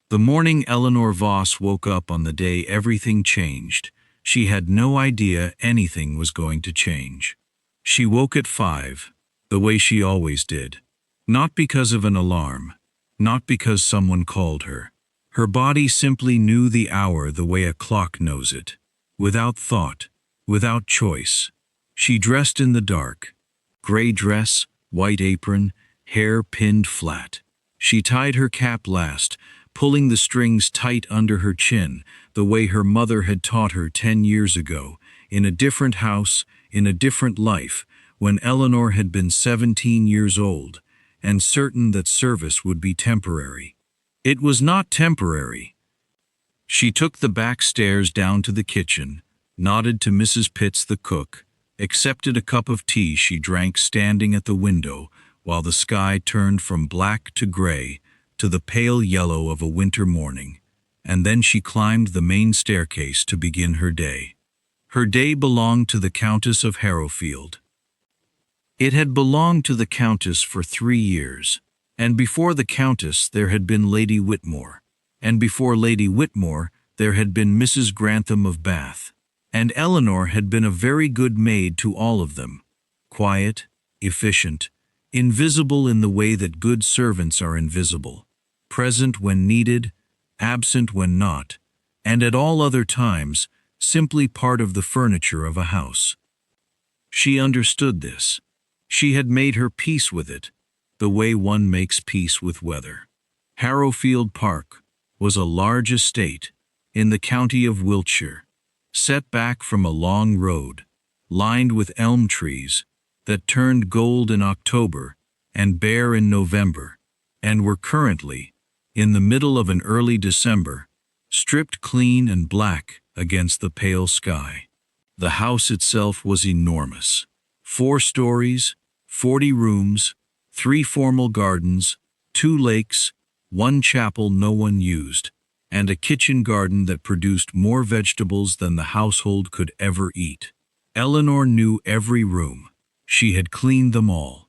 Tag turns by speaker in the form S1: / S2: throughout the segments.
S1: The morning Eleanor Voss woke up on the day everything changed, she had no idea anything was going to change. She woke at 5, the way she always did. Not because of an alarm, not because someone called her. Her body simply knew the hour the way a clock knows it. Without thought, without choice. She dressed in the dark. Gray dress, white apron, hair pinned flat. She tied her cap last, pulling the strings tight under her chin, the way her mother had taught her 10 years ago, in a different house, in a different life, when Eleanor had been 17 years old, and certain that service would be temporary. It was not temporary. She took the back stairs down to the kitchen, nodded to Mrs. Pitts the cook, accepted a cup of tea she drank standing at the window while the sky turned from black to gray to the pale yellow of a winter morning, and then she climbed the main staircase to begin her day. Her day belonged to the Countess of Harrowfield. It had belonged to the Countess for 3 years, and before the Countess there had been Lady Whitmore, and before Lady Whitmore there had been Mrs. Grantham of Bath, and Eleanor had been a very good maid to all of them, quiet, efficient, invisible in the way that good servants are invisible, present when needed, absent when not, and at all other times simply part of the furniture of a house. She understood this. She had made her peace with it, the way one makes peace with weather. Harrowfield Park was a large estate in the county of Wiltshire, set back from a long road, lined with elm trees that turned gold in October and bare in November, and were currently, in the middle of an early December, stripped clean and black against the pale sky. The house itself was enormous. 4 stories, 40 rooms, 3 formal gardens, 2 lakes, 1 chapel no one used, and a kitchen garden that produced more vegetables than the household could ever eat. Eleanor knew every room. She had cleaned them all.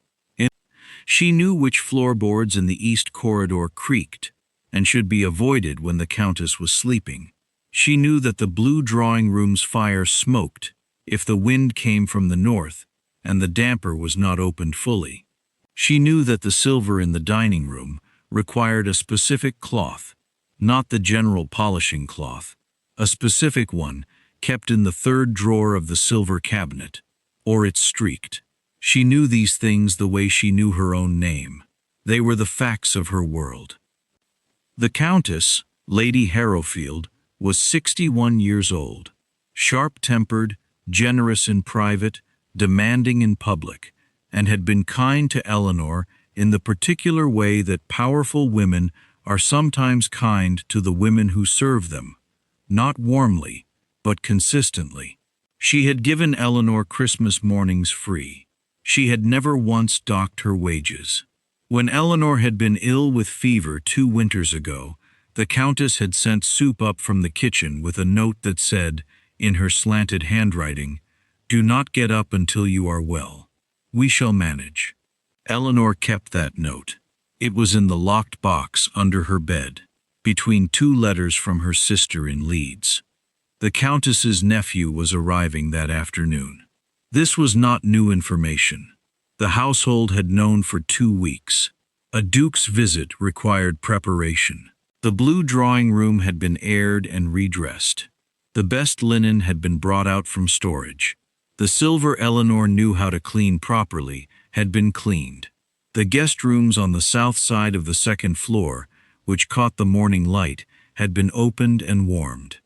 S1: She knew which floorboards in the east corridor creaked and should be avoided when the Countess was sleeping. She knew that the blue drawing room's fire smoked if the wind came from the north and the damper was not opened fully. She knew that the silver in the dining room required a specific cloth, not the general polishing cloth, a specific one kept in the 3rd drawer of the silver cabinet, or it streaked. She knew these things the way she knew her own name. They were the facts of her world. The Countess, Lady Harrowfield, was 61 years old, sharp-tempered, generous in private, demanding in public, and had been kind to Eleanor in the particular way that powerful women are sometimes kind to the women who serve them, not warmly, but consistently. She had given Eleanor Christmas mornings free. She had never once docked her wages. When Eleanor had been ill with fever 2 winters ago, the Countess had sent soup up from the kitchen with a note that said, in her slanted handwriting, "Do not get up until you are well. We shall manage." Eleanor kept that note. It was in the locked box under her bed, between 2 letters from her sister in Leeds. The Countess's nephew was arriving that afternoon. This was not new information. The household had known for 2 weeks. A duke's visit required preparation. The blue drawing room had been aired and redressed. The best linen had been brought out from storage. The silver Eleanor knew how to clean properly had been cleaned. The guest rooms on the south side of the 2nd floor, which caught the morning light, had been opened and warmed.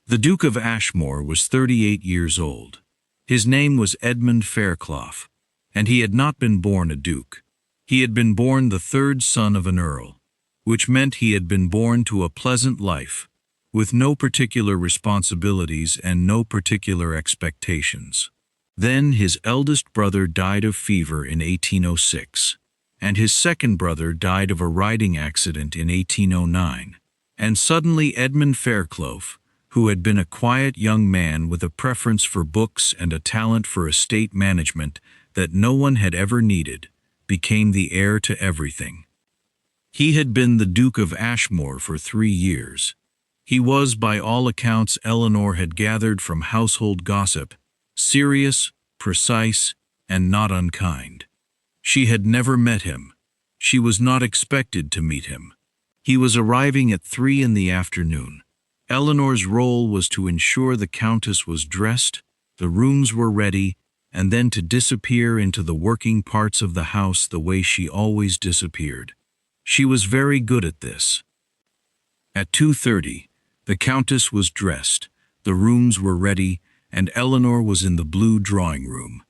S1: The Duke of Ashmore was 38 years old. His name was Edmund Fairclough, and he had not been born a duke. He had been born the 3rd son of an earl, which meant he had been born to a pleasant life, with no particular responsibilities and no particular expectations. Then his eldest brother died of fever in 1806, and his second brother died of a riding accident in 1809, and suddenly Edmund Fairclough, who had been a quiet young man with a preference for books and a talent for estate management that no one had ever needed, became the heir to everything. He had been the Duke of Ashmore for 3 years. He was, by all accounts Eleanor had gathered from household gossip, serious, precise, and not unkind. She had never met him. She was not expected to meet him. He was arriving at 3 in the afternoon. Eleanor's role was to ensure the Countess was dressed, the rooms were ready, and then to disappear into the working parts of the house the way she always disappeared. She was very good at this. At 2:30, the Countess was dressed, the rooms were ready, and Eleanor was in the blue drawing room.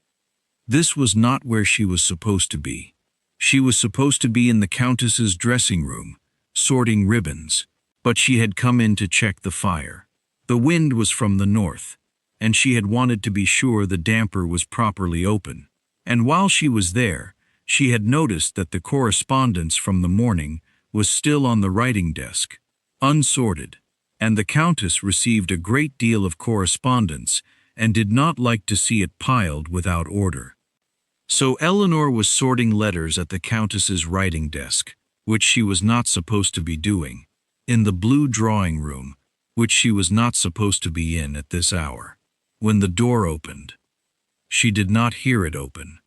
S1: This was not where she was supposed to be. She was supposed to be in the Countess's dressing room, sorting ribbons, but she had come in to check the fire. The wind was from the north, and she had wanted to be sure the damper was properly open. And while she was there, she had noticed that the correspondence from the morning was still on the writing desk, unsorted, and the Countess received a great deal of correspondence and did not like to see it piled without order. So Eleanor was sorting letters at the Countess's writing desk, which she was not supposed to be doing, in the blue drawing room, which she was not supposed to be in at this hour, when the door opened. She did not hear it open.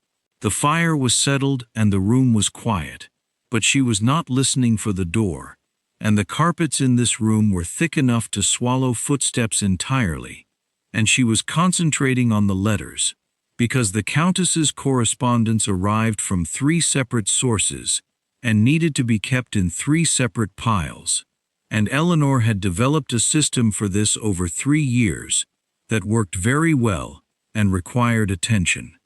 S1: The fire was settled and the room was quiet, but she was not listening for the door, and the carpets in this room were thick enough to swallow footsteps entirely, and she was concentrating on the letters, because the Countess's correspondence arrived from 3 separate sources and needed to be kept in 3 separate piles, and Eleanor had developed a system for this over 3 years that worked very well and required attention.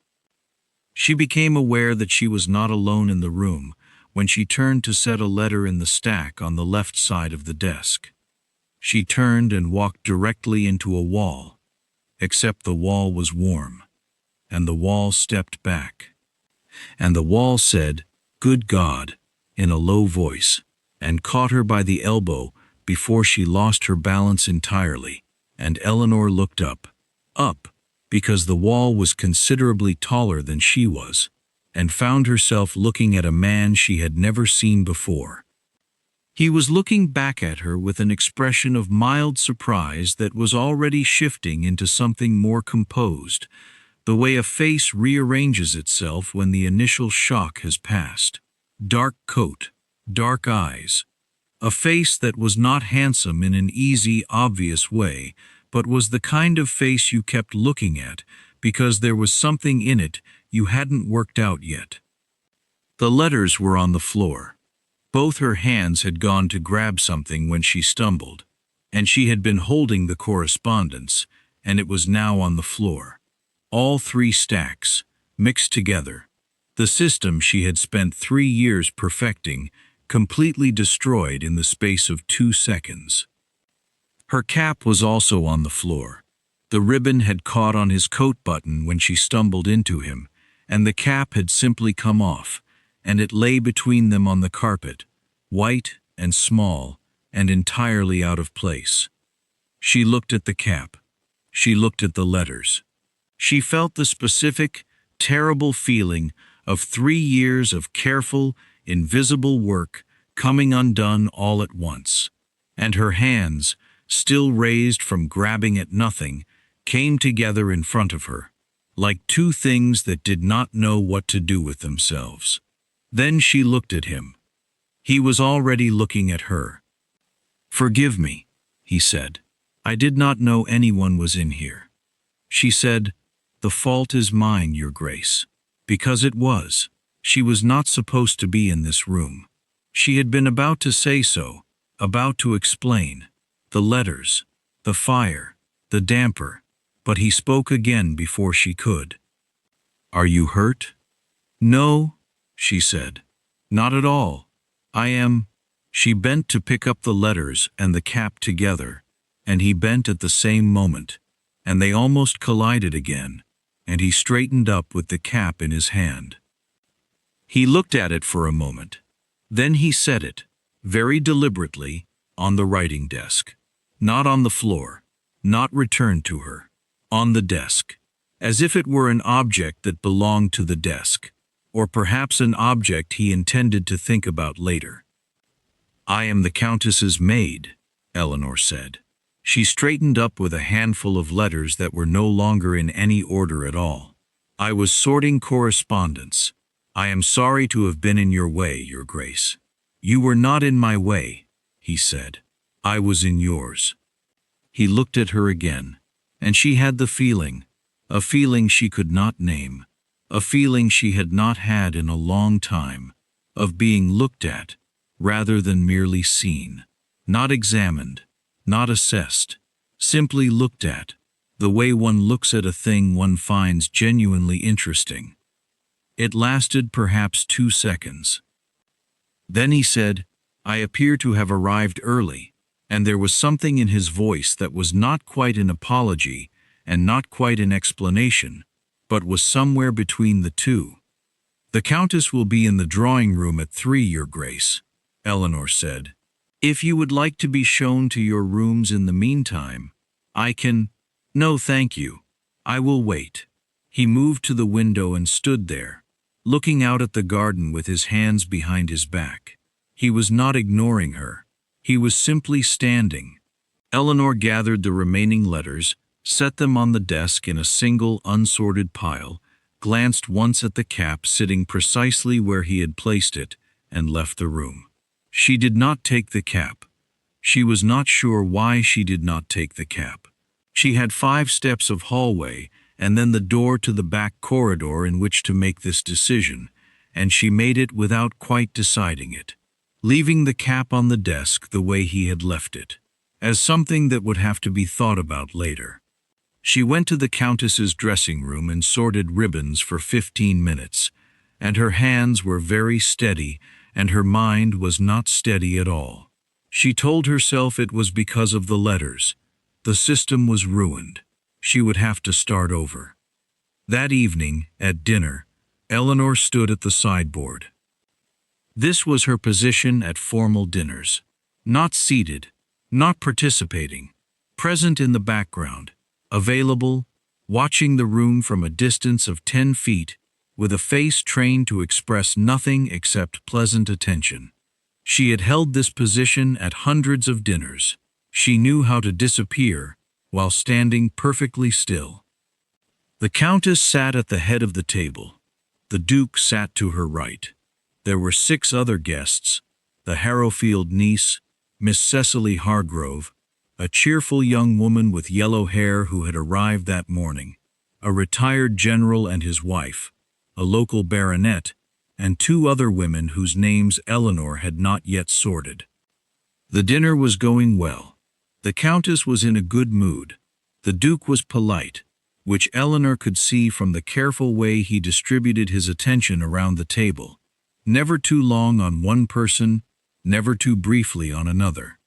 S1: She became aware that she was not alone in the room when she turned to set a letter in the stack on the left side of the desk. She turned and walked directly into a wall, except the wall was warm, and the wall stepped back. And the wall said, "Good God," in a low voice, and caught her by the elbow before she lost her balance entirely, and Eleanor looked up, because the wall was considerably taller than she was, and found herself looking at a man she had never seen before. He was looking back at her with an expression of mild surprise that was already shifting into something more composed, the way a face rearranges itself when the initial shock has passed. Dark coat, dark eyes. A face that was not handsome in an easy, obvious way, but was the kind of face you kept looking at because there was something in it you hadn't worked out yet. The letters were on the floor. Both her hands had gone to grab something when she stumbled, and she had been holding the correspondence, and it was now on the floor. All 3 stacks, mixed together. The system she had spent 3 years perfecting, completely destroyed in the space of 2 seconds. Her cap was also on the floor. The ribbon had caught on his coat button when she stumbled into him, and the cap had simply come off, and it lay between them on the carpet, white and small and entirely out of place. She looked at the cap. She looked at the letters. She felt the specific, terrible feeling of 3 years of careful, invisible work coming undone all at once, and her hands, still raised from grabbing at nothing, came together in front of her, like 2 things that did not know what to do with themselves. Then she looked at him. He was already looking at her. "Forgive me," he said. "I did not know anyone was in here." She said, "The fault is mine, Your Grace." Because it was. She was not supposed to be in this room. She had been about to say so, about to explain. The letters, the fire, the damper, but he spoke again before she could. "Are you hurt?" "No," she said. "Not at all. I am." She bent to pick up the letters and the cap together, and he bent at the same moment, and they almost collided again, and he straightened up with the cap in his hand. He looked at it for a moment. Then he set it, very deliberately, on the writing desk. Not on the floor, not returned to her. On the desk, as if it were an object that belonged to the desk, or perhaps an object he intended to think about later. I am the Countess's maid, Eleanor said. She straightened up with a handful of letters that were no longer in any order at all. I was sorting correspondence. I am sorry to have been in your way, Your Grace. You were not in my way, he said. I was in yours. He looked at her again, and she had the feeling, a feeling she could not name, a feeling she had not had in a long time, of being looked at, rather than merely seen, not examined, not assessed, simply looked at, the way one looks at a thing one finds genuinely interesting. It lasted perhaps 2 seconds. Then he said, I appear to have arrived early, and there was something in his voice that was not quite an apology and not quite an explanation, but was somewhere between the two. The Countess will be in the drawing room at 3, Your Grace, Eleanor said. If you would like to be shown to your rooms in the meantime, I can— No, thank you. I will wait. He moved to the window and stood there, looking out at the garden with his hands behind his back. He was not ignoring her. He was simply standing. Eleanor gathered the remaining letters, set them on the desk in a single unsorted pile, glanced once at the cap sitting precisely where he had placed it, and left the room. She did not take the cap. She was not sure why she did not take the cap. She had 5 steps of hallway and then the door to the back corridor in which to make this decision, and she made it without quite deciding it, leaving the cap on the desk the way he had left it, as something that would have to be thought about later. She went to the Countess's dressing room and sorted ribbons for 15 minutes, and her hands were very steady and her mind was not steady at all. She told herself it was because of the letters. The system was ruined. She would have to start over. That evening, at dinner, Eleanor stood at the sideboard. This was her position at formal dinners. Not seated, not participating, present in the background, available, watching the room from a distance of 10 feet, with a face trained to express nothing except pleasant attention. She had held this position at hundreds of dinners. She knew how to disappear while standing perfectly still. The Countess sat at the head of the table. The Duke sat to her right. There were 6 other guests: the Harrowfield niece, Miss Cecily Hargrove, a cheerful young woman with yellow hair who had arrived that morning, a retired general and his wife, a local baronet, and 2 other women whose names Eleanor had not yet sorted. The dinner was going well. The Countess was in a good mood. The Duke was polite, which Eleanor could see from the careful way he distributed his attention around the table, never too long on one person, never too briefly on another.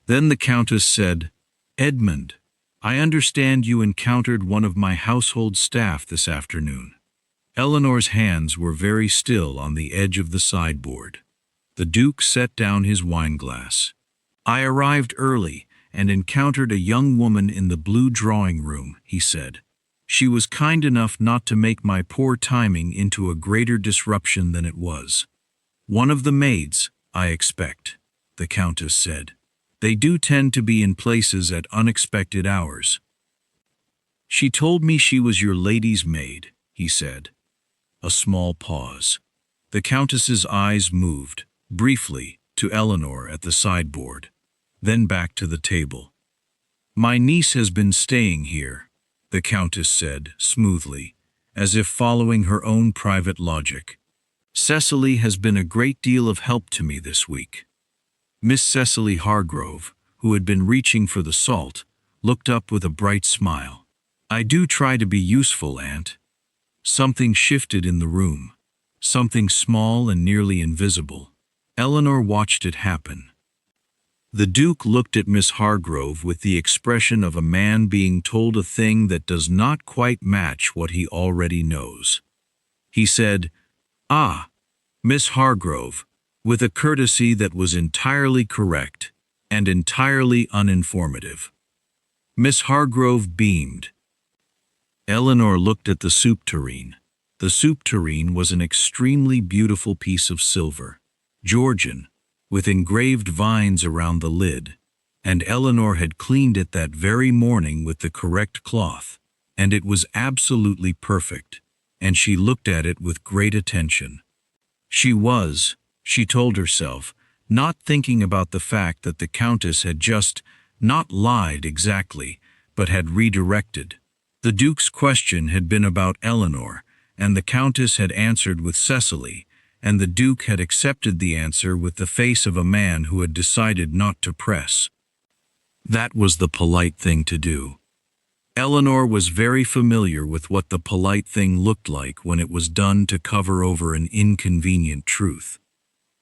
S1: Then the Countess said, "Edmund, I understand you encountered one of my household staff this afternoon." Eleanor's hands were very still on the edge of the sideboard. The Duke set down his wineglass. "I arrived early and encountered a young woman in the blue drawing room," he said. "She was kind enough not to make my poor timing into a greater disruption than it was." "One of the maids, I expect," the Countess said. "They do tend to be in places at unexpected hours." "She told me she was your lady's maid," he said. A small pause. The Countess's eyes moved, briefly, to Eleanor at the sideboard, then back to the table. "My niece has been staying here," the Countess said, smoothly, as if following her own private logic. "Cecily has been a great deal of help to me this week." Miss Cecily Hargrove, who had been reaching for the salt, looked up with a bright smile. "I do try to be useful, Aunt." Something shifted in the room, something small and nearly invisible. Eleanor watched it happen. The Duke looked at Miss Hargrove with the expression of a man being told a thing that does not quite match what he already knows. He said, "Ah, Miss Hargrove," with a courtesy that was entirely correct and entirely uninformative. Miss Hargrove beamed. Eleanor looked at the soup tureen. The soup tureen was an extremely beautiful piece of silver. Georgian, with engraved vines around the lid, and Eleanor had cleaned it that very morning with the correct cloth, and it was absolutely perfect, and she looked at it with great attention. She told herself, not thinking about the fact that the Countess had just not lied exactly, but had redirected. The Duke's question had been about Eleanor, and the Countess had answered with Cecily, and the Duke had accepted the answer with the face of a man who had decided not to press. That was the polite thing to do. Eleanor was very familiar with what the polite thing looked like when it was done to cover over an inconvenient truth.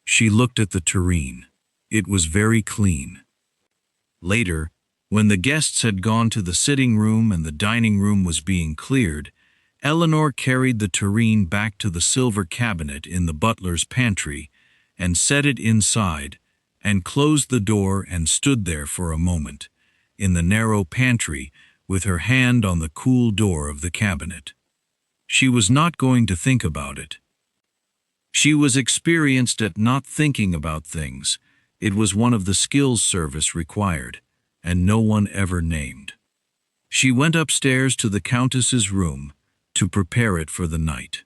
S1: She looked at the tureen. It was very clean. Later, when the guests had gone to the sitting room and the dining room was being cleared, Eleanor carried the tureen back to the silver cabinet in the butler's pantry and set it inside, and closed the door and stood there for a moment, in the narrow pantry, with her hand on the cool door of the cabinet. She was not going to think about it. She was experienced at not thinking about things. It was one of the skills service required, and no one ever named. She went upstairs to the Countess's room to prepare it for the night.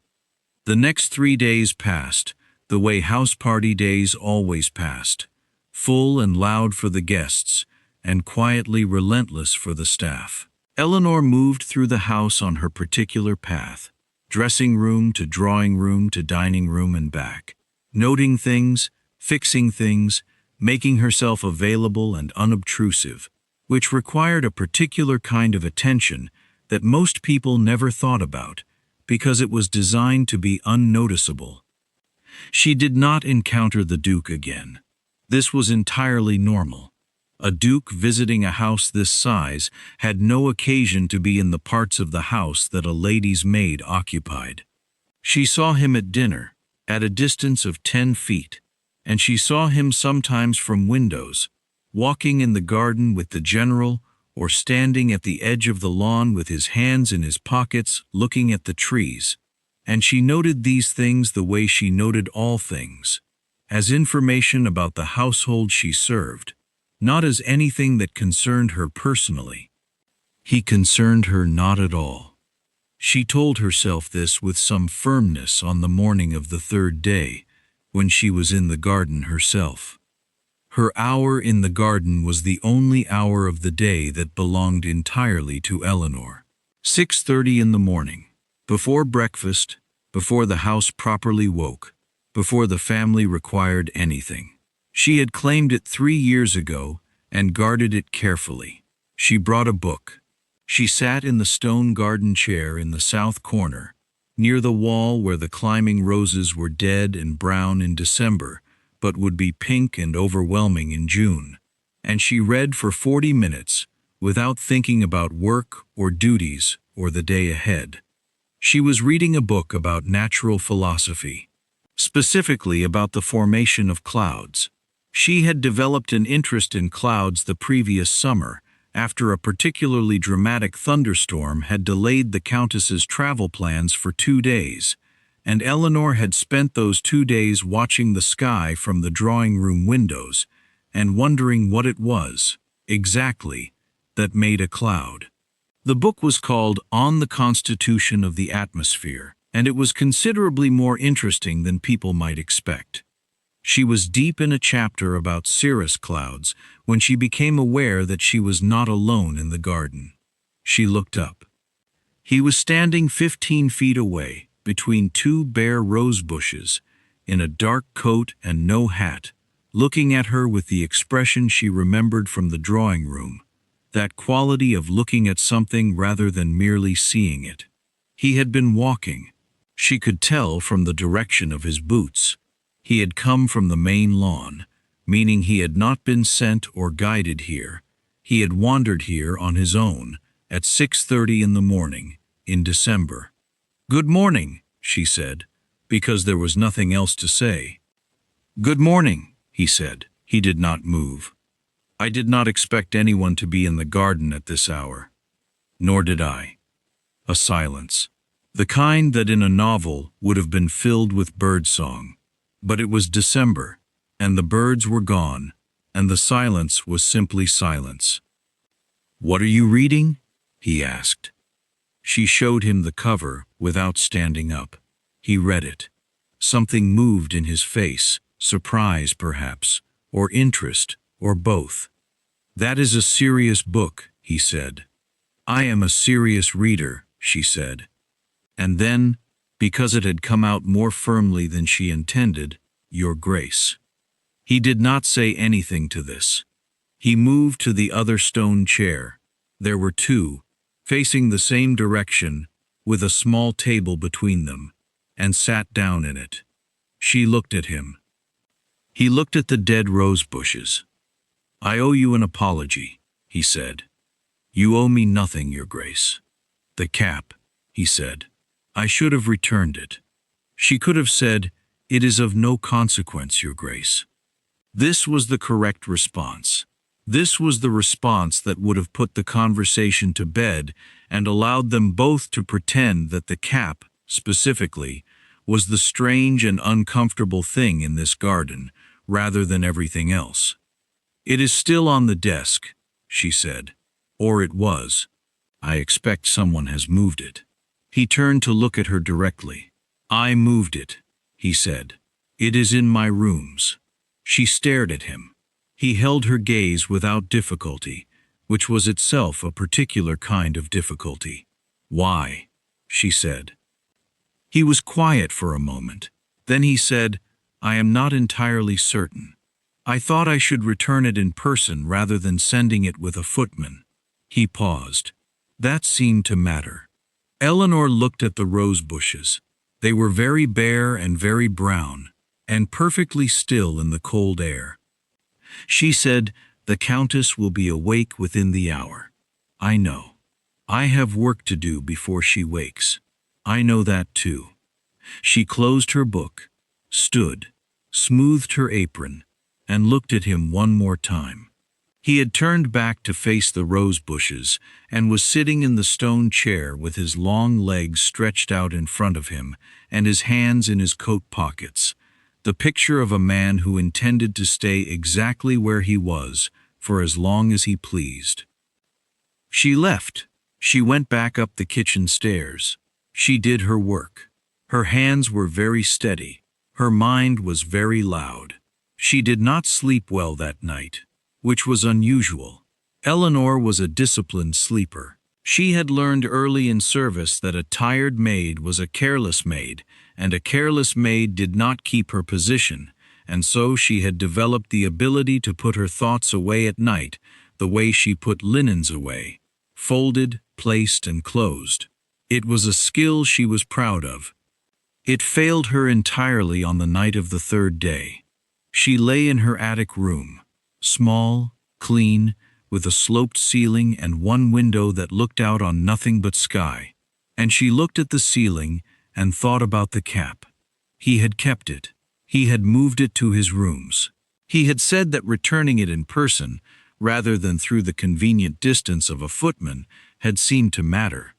S1: The next 3 days passed, the way house party days always passed, full and loud for the guests, and quietly relentless for the staff. Eleanor moved through the house on her particular path, dressing room to drawing room to dining room and back, noting things, fixing things, making herself available and unobtrusive, which required a particular kind of attention that most people never thought about, because it was designed to be unnoticeable. She did not encounter the Duke again. This was entirely normal. A duke visiting a house this size had no occasion to be in the parts of the house that a lady's maid occupied. She saw him at dinner, at a distance of 10 feet, and she saw him sometimes from windows, walking in the garden with the general, or standing at the edge of the lawn with his hands in his pockets looking at the trees, and she noted these things the way she noted all things, as information about the household she served, not as anything that concerned her personally. He concerned her not at all. She told herself this with some firmness on the morning of the 3rd day, when she was in the garden herself. Her hour in the garden was the only hour of the day that belonged entirely to Eleanor. 6:30 in the morning, before breakfast, before the house properly woke, before the family required anything. She had claimed it 3 years ago and guarded it carefully. She brought a book. She sat in the stone garden chair in the south corner, near the wall where the climbing roses were dead and brown in December, but would be pink and overwhelming in June, and she read for 40 minutes without thinking about work or duties or the day ahead. She was reading a book about natural philosophy, specifically about the formation of clouds. She had developed an interest in clouds the previous summer, after a particularly dramatic thunderstorm had delayed the Countess's travel plans for 2 days, and Eleanor had spent those 2 days watching the sky from the drawing room windows and wondering what it was, exactly, that made a cloud. The book was called On the Constitution of the Atmosphere, and it was considerably more interesting than people might expect. She was deep in a chapter about cirrus clouds when she became aware that she was not alone in the garden. She looked up. He was standing 15 feet away, between 2 bare rose bushes, in a dark coat and no hat, looking at her with the expression she remembered from the drawing room, that quality of looking at something rather than merely seeing it. He had been walking. She could tell from the direction of his boots. He had come from the main lawn, meaning he had not been sent or guided here. He had wandered here on his own, at 6:30 in the morning, in December. "Good morning," she said, because there was nothing else to say. "Good morning," he said. He did not move. "I did not expect anyone to be in the garden at this hour." "Nor did I." A silence. The kind that in a novel would have been filled with birdsong. But it was December, and the birds were gone, and the silence was simply silence. "What are you reading?" he asked. She showed him the cover without standing up. He read it. Something moved in his face, surprise perhaps, or interest, or both. "That is a serious book," he said. "I am a serious reader," she said. And then, because it had come out more firmly than she intended, "Your Grace." He did not say anything to this. He moved to the other stone chair. There were two, facing the same direction, with a small table between them, and sat down in it. She looked at him. He looked at the dead rose bushes. "I owe you an apology," he said. "You owe me nothing, Your Grace." "The cap," he said. "I should have returned it." She could have said, "It is of no consequence, Your Grace." This was the correct response. This was the response that would have put the conversation to bed and allowed them both to pretend that the cap, specifically, was the strange and uncomfortable thing in this garden, rather than everything else. "It is still on the desk," she said. "Or it was. I expect someone has moved it." He turned to look at her directly. "I moved it," he said. "It is in my rooms." She stared at him. He held her gaze without difficulty, which was itself a particular kind of difficulty. "Why?" she said. He was quiet for a moment. Then he said, "I am not entirely certain. I thought I should return it in person rather than sending it with a footman." He paused. That seemed to matter. Eleanor looked at the rose bushes. They were very bare and very brown, and perfectly still in the cold air. She said, "The Countess will be awake within the hour." "I know. I have work to do before she wakes." "I know that too." She closed her book, stood, smoothed her apron, and looked at him one more time. He had turned back to face the rose bushes and was sitting in the stone chair with his long legs stretched out in front of him and his hands in his coat pockets, the picture of a man who intended to stay exactly where he was for as long as he pleased. She left. She went back up the kitchen stairs. She did her work. Her hands were very steady. Her mind was very loud. She did not sleep well that night, which was unusual. Eleanor was a disciplined sleeper. She had learned early in service that a tired maid was a careless maid, and a careless maid did not keep her position, and so she had developed the ability to put her thoughts away at night the way she put linens away, folded, placed, and closed. It was a skill she was proud of. It failed her entirely on the night of the third day. She lay in her attic room, small, clean, with a sloped ceiling and one window that looked out on nothing but sky. And she looked at the ceiling and thought about the cap. He had kept it. He had moved it to his rooms. He had said that returning it in person, rather than through the convenient distance of a footman, had seemed to matter.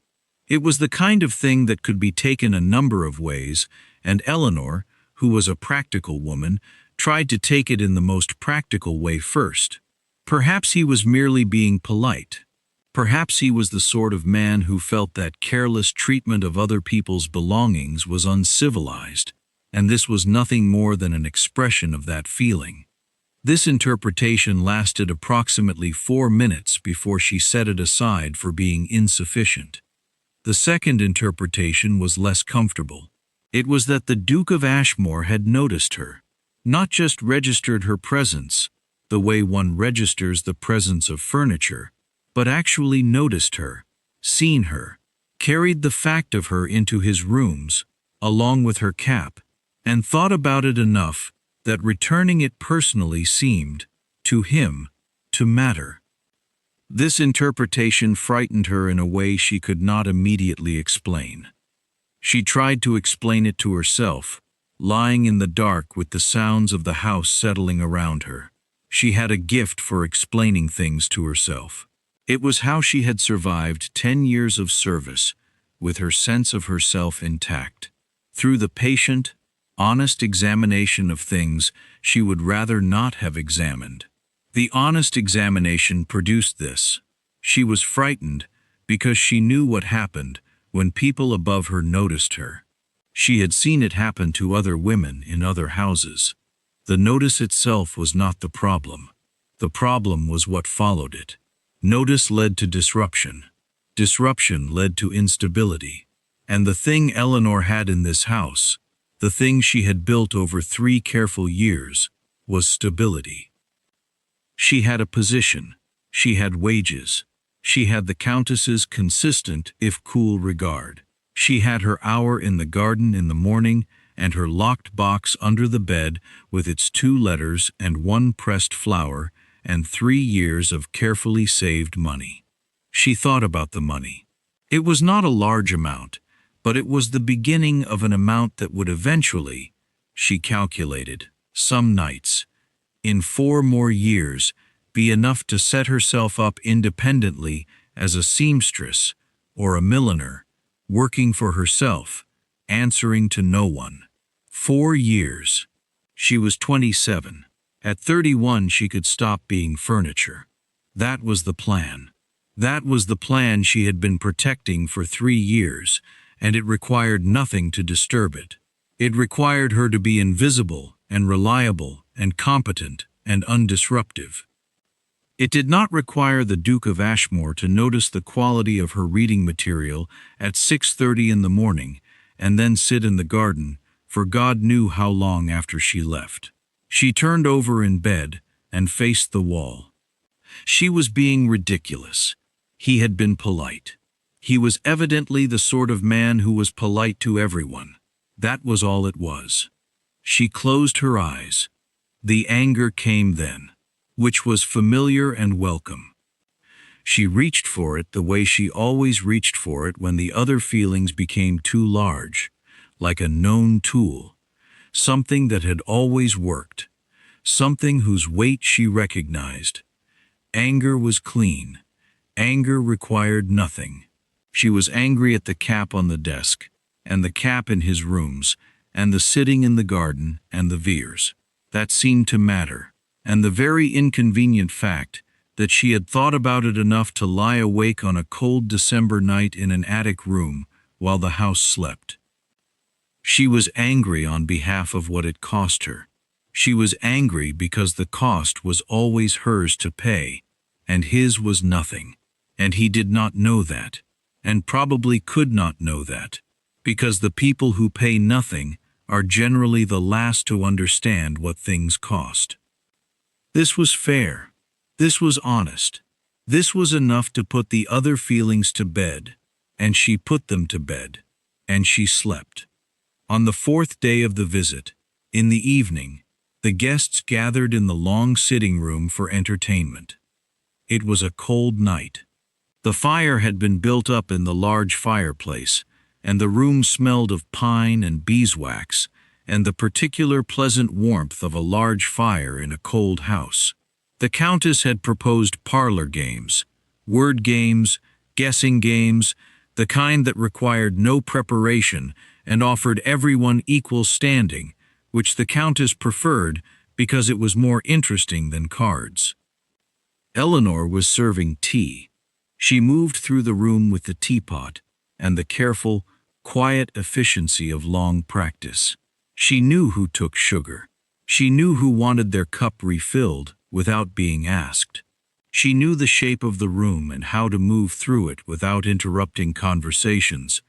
S1: It was the kind of thing that could be taken a number of ways, and Eleanor, who was a practical woman, tried to take it in the most practical way first. Perhaps he was merely being polite. Perhaps he was the sort of man who felt that careless treatment of other people's belongings was uncivilized, and this was nothing more than an expression of that feeling. This interpretation lasted approximately 4 minutes before she set it aside for being insufficient. The second interpretation was less comfortable. It was that the Duke of Ashmore had noticed her, not just registered her presence, the way one registers the presence of furniture, but actually noticed her, seen her, carried the fact of her into his rooms, along with her cap, and thought about it enough that returning it personally seemed, to him, to matter. This interpretation frightened her in a way she could not immediately explain. She tried to explain it to herself, lying in the dark with the sounds of the house settling around her. She had a gift for explaining things to herself. It was how she had survived 10 years of service, with her sense of herself intact. Through the patient, Honest examination of things she would rather not have examined. The honest examination produced this. She was frightened because she knew what happened when people above her noticed her. She had seen it happen to other women in other houses. The notice itself was not the problem. The problem was what followed it. Notice led to disruption. Disruption led to instability. And the thing Eleanor had in this house, the thing she had built over 3 careful years, was stability. She had a position. She had wages. She had the Countess's consistent, if cool, regard. She had her hour in the garden in the morning and her locked box under the bed with its 2 letters and 1 pressed flower and 3 years of carefully saved money. She thought about the money. It was not a large amount, but it was the beginning of an amount that would eventually, she calculated, some nights, in 4 more years, be enough to set herself up independently as a seamstress or a milliner, working for herself, answering to no one. 4 years. She was 27. At 31 she could stop being furniture. That was the plan. That was the plan she had been protecting for 3 years, and it required nothing to disturb it. It required her to be invisible and reliable and competent and undisruptive. It did not require the Duke of Ashmore to notice the quality of her reading material at 6:30 in the morning and then sit in the garden for God knew how long after she left. She turned over in bed and faced the wall. She was being ridiculous. He had been polite. He was evidently the sort of man who was polite to everyone. That was all it was. She closed her eyes. The anger came then, which was familiar and welcome. She reached for it the way she always reached for it when the other feelings became too large, like a known tool, something that had always worked, something whose weight she recognized. Anger was clean. Anger required nothing. She was angry at the cap on the desk, and the cap in his rooms, and the sitting in the garden, and the Veers. That seemed to matter, and the very inconvenient fact that she had thought about it enough to lie awake on a cold December night in an attic room while the house slept. She was angry on behalf of what it cost her. She was angry because the cost was always hers to pay, and his was nothing. And he did not know that, and probably could not know that, because the people who pay nothing are generally the last to understand what things cost. This was fair. This was honest. This was enough to put the other feelings to bed, and she put them to bed, and she slept. On the 4th day of the visit, in the evening, the guests gathered in the long sitting room for entertainment. It was a cold night. The fire had been built up in the large fireplace, and the room smelled of pine and beeswax, and the particular pleasant warmth of a large fire in a cold house. The Countess had proposed parlor games, word games, guessing games, the kind that required no preparation and offered everyone equal standing, which the Countess preferred because it was more interesting than cards. Eleanor was serving tea. She moved through the room with the teapot and the careful, quiet efficiency of long practice. She knew who took sugar. She knew who wanted their cup refilled without being asked. She knew the shape of the room and how to move through it without interrupting conversations,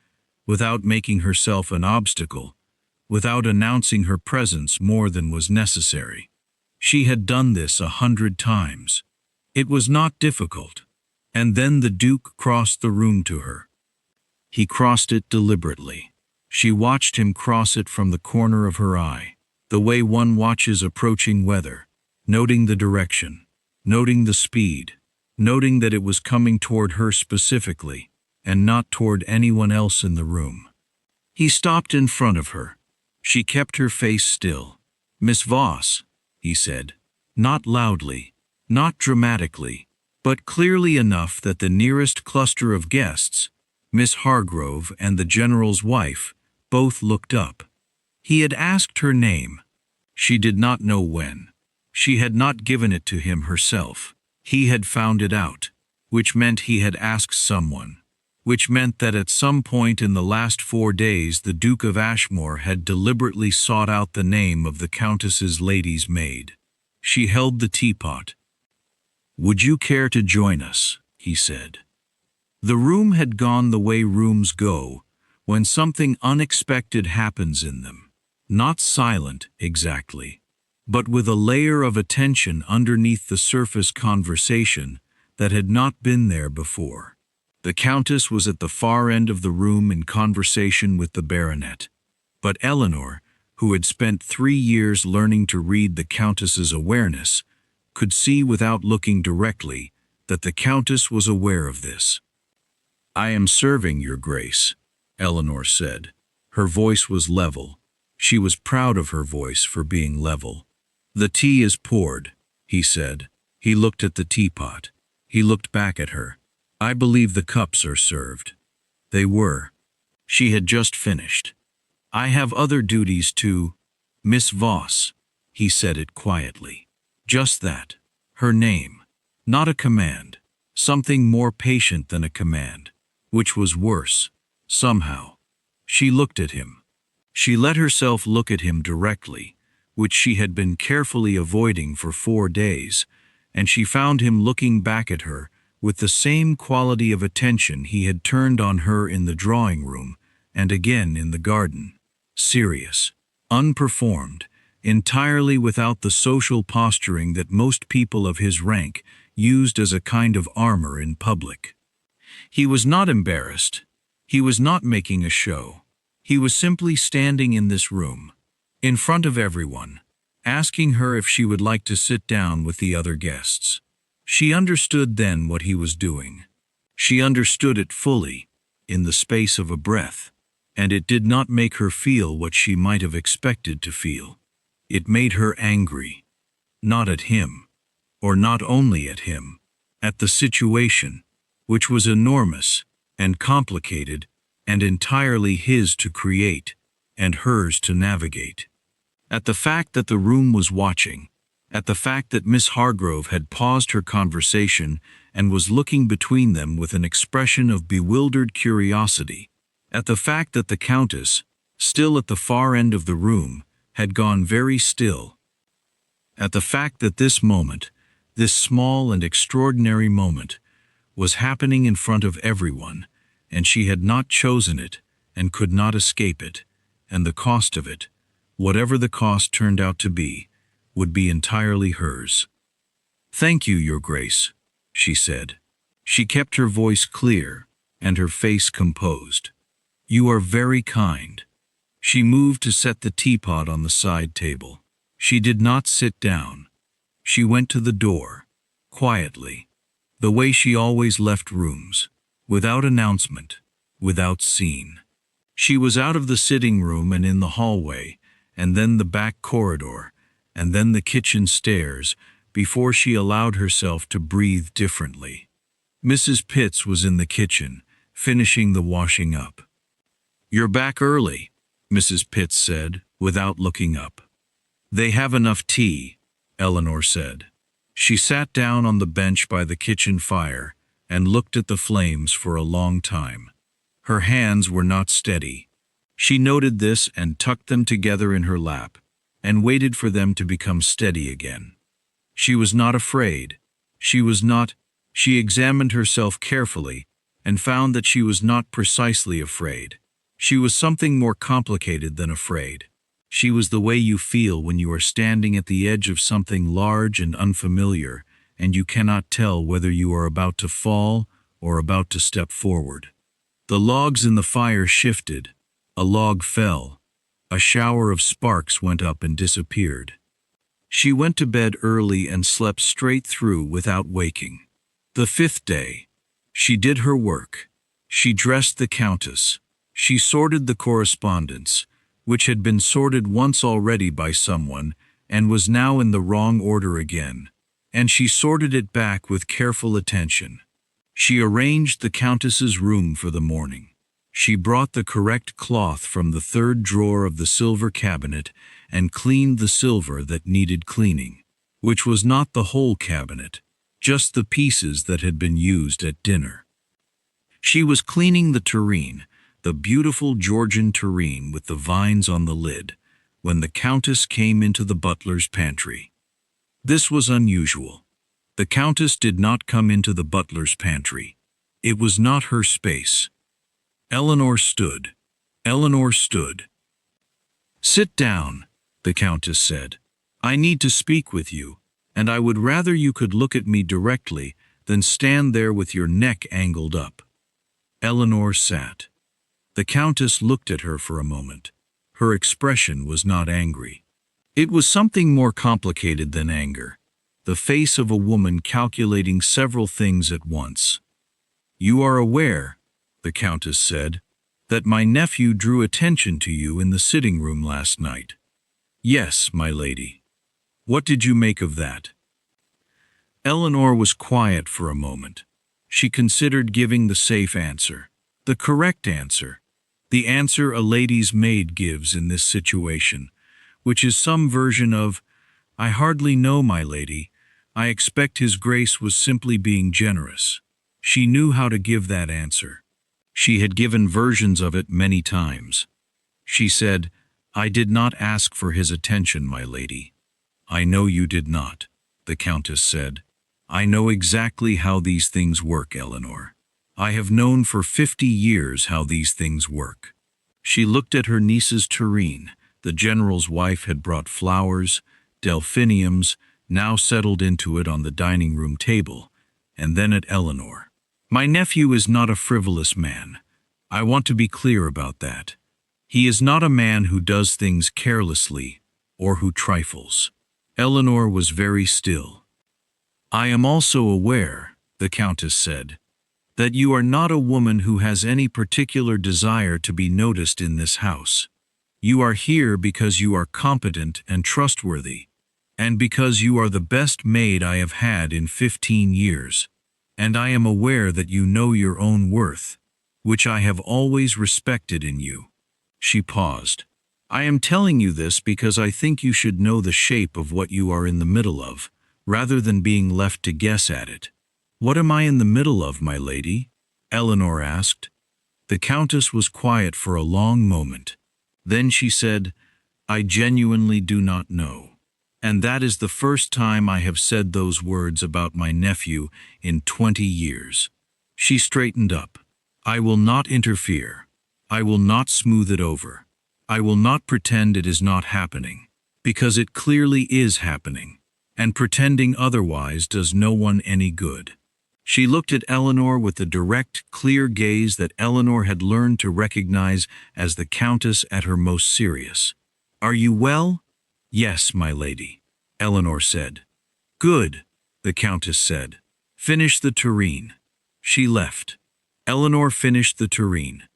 S1: without making herself an obstacle, without announcing her presence more than was necessary. She had done this 100 times. It was not difficult. And then the Duke crossed the room to her. He crossed it deliberately. She watched him cross it from the corner of her eye, the way one watches approaching weather, noting the direction, noting the speed, noting that it was coming toward her specifically, and not toward anyone else in the room. He stopped in front of her. She kept her face still. "Miss Voss," he said, not loudly, not dramatically, but clearly enough that the nearest cluster of guests, Miss Hargrove and the General's wife, both looked up. He had asked her name. She did not know when. She had not given it to him herself. He had found it out, which meant he had asked someone, which meant that at some point in the last 4 days the Duke of Ashmore had deliberately sought out the name of the Countess's lady's maid. She held the teapot. "Would you care to join us?" he said. The room had gone the way rooms go when something unexpected happens in them. Not silent, exactly, but with a layer of attention underneath the surface conversation that had not been there before. The Countess was at the far end of the room in conversation with the baronet, but Eleanor, who had spent 3 years learning to read the Countess's awareness, could see without looking directly that the Countess was aware of this. "I am serving, Your Grace," Eleanor said. Her voice was level. She was proud of her voice for being level. "The tea is poured," he said. He looked at the teapot. He looked back at her. "I believe the cups are served." They were. She had just finished. "I have other duties to Miss Voss," he said it quietly. Just that. Her name. Not a command. Something more patient than a command. Which was worse. Somehow. She looked at him. She let herself look at him directly, which she had been carefully avoiding for 4 days, and she found him looking back at her with the same quality of attention he had turned on her in the drawing room and again in the garden. Serious. Unperformed. Entirely without the social posturing that most people of his rank used as a kind of armor in public. He was not embarrassed. He was not making a show. He was simply standing in this room, in front of everyone, asking her if she would like to sit down with the other guests. She understood then what he was doing. She understood it fully, in the space of a breath, and it did not make her feel what she might have expected to feel. It made her angry. Not at him, or not only at him, at the situation, which was enormous and complicated and entirely his to create and hers to navigate. At the fact that the room was watching, at the fact that Miss Hargrove had paused her conversation and was looking between them with an expression of bewildered curiosity, at the fact that the Countess, still at the far end of the room, had gone very still, at the fact that this moment, this small and extraordinary moment, was happening in front of everyone, and she had not chosen it and could not escape it, and the cost of it, whatever the cost turned out to be, would be entirely hers. "Thank you, Your Grace," she said. She kept her voice clear and her face composed. "You are very kind." She moved to set the teapot on the side table. She did not sit down. She went to the door, quietly, the way she always left rooms, without announcement, without scene. She was out of the sitting room and in the hallway, and then the back corridor, and then the kitchen stairs, before she allowed herself to breathe differently. Mrs. Pitts was in the kitchen, finishing the washing up. "You're back early," Mrs. Pitts said, without looking up. "They have enough tea," Eleanor said. She sat down on the bench by the kitchen fire and looked at the flames for a long time. Her hands were not steady. She noted this and tucked them together in her lap and waited for them to become steady again. She was not afraid. She examined herself carefully and found that she was not precisely afraid. She was something more complicated than afraid. She was the way you feel when you are standing at the edge of something large and unfamiliar, and you cannot tell whether you are about to fall or about to step forward. The logs in the fire shifted. A log fell. A shower of sparks went up and disappeared. She went to bed early and slept straight through without waking. The 5th day. She did her work. She dressed the Countess. She sorted the correspondence, which had been sorted once already by someone and was now in the wrong order again, and she sorted it back with careful attention. She arranged the Countess's room for the morning. She brought the correct cloth from the third drawer of the silver cabinet and cleaned the silver that needed cleaning, which was not the whole cabinet, just the pieces that had been used at dinner. She was cleaning the tureen, the beautiful Georgian tureen with the vines on the lid, when the Countess came into the butler's pantry. This was unusual. The Countess did not come into the butler's pantry. It was not her space. Eleanor stood. Eleanor stood. "Sit down," the Countess said. "I need to speak with you, and I would rather you could look at me directly than stand there with your neck angled up." Eleanor sat. The Countess looked at her for a moment. Her expression was not angry. It was something more complicated than anger, the face of a woman calculating several things at once. "You are aware," the Countess said, "that my nephew drew attention to you in the sitting room last night." "Yes, my lady." "What did you make of that?" Eleanor was quiet for a moment. She considered giving the safe answer, the correct answer, the answer a lady's maid gives in this situation, which is some version of, "I hardly know, my lady. I expect His Grace was simply being generous." She knew how to give that answer. She had given versions of it many times. She said, "I did not ask for his attention, my lady." "I know you did not," the Countess said. "I know exactly how these things work, Eleanor. I have known for 50 years how these things work." She looked at her niece's tureen. The general's wife had brought flowers, delphiniums, now settled into it on the dining room table, and then at Eleanor. "My nephew is not a frivolous man. I want to be clear about that. He is not a man who does things carelessly or who trifles." Eleanor was very still. "I am also aware," the Countess said, "that you are not a woman who has any particular desire to be noticed in this house. You are here because you are competent and trustworthy, and because you are the best maid I have had in 15 years, and I am aware that you know your own worth, which I have always respected in you." She paused. "I am telling you this because I think you should know the shape of what you are in the middle of, rather than being left to guess at it." "What am I in the middle of, my lady?" Eleanor asked. The Countess was quiet for a long moment. Then she said, "I genuinely do not know. And that is the first time I have said those words about my nephew in 20 years. She straightened up. "I will not interfere. I will not smooth it over. I will not pretend it is not happening, because it clearly is happening, and pretending otherwise does no one any good." She looked at Eleanor with the direct, clear gaze that Eleanor had learned to recognize as the Countess at her most serious. "Are you well?" "Yes, my lady," Eleanor said. "Good," the Countess said. "Finish the tureen." She left. Eleanor finished the tureen.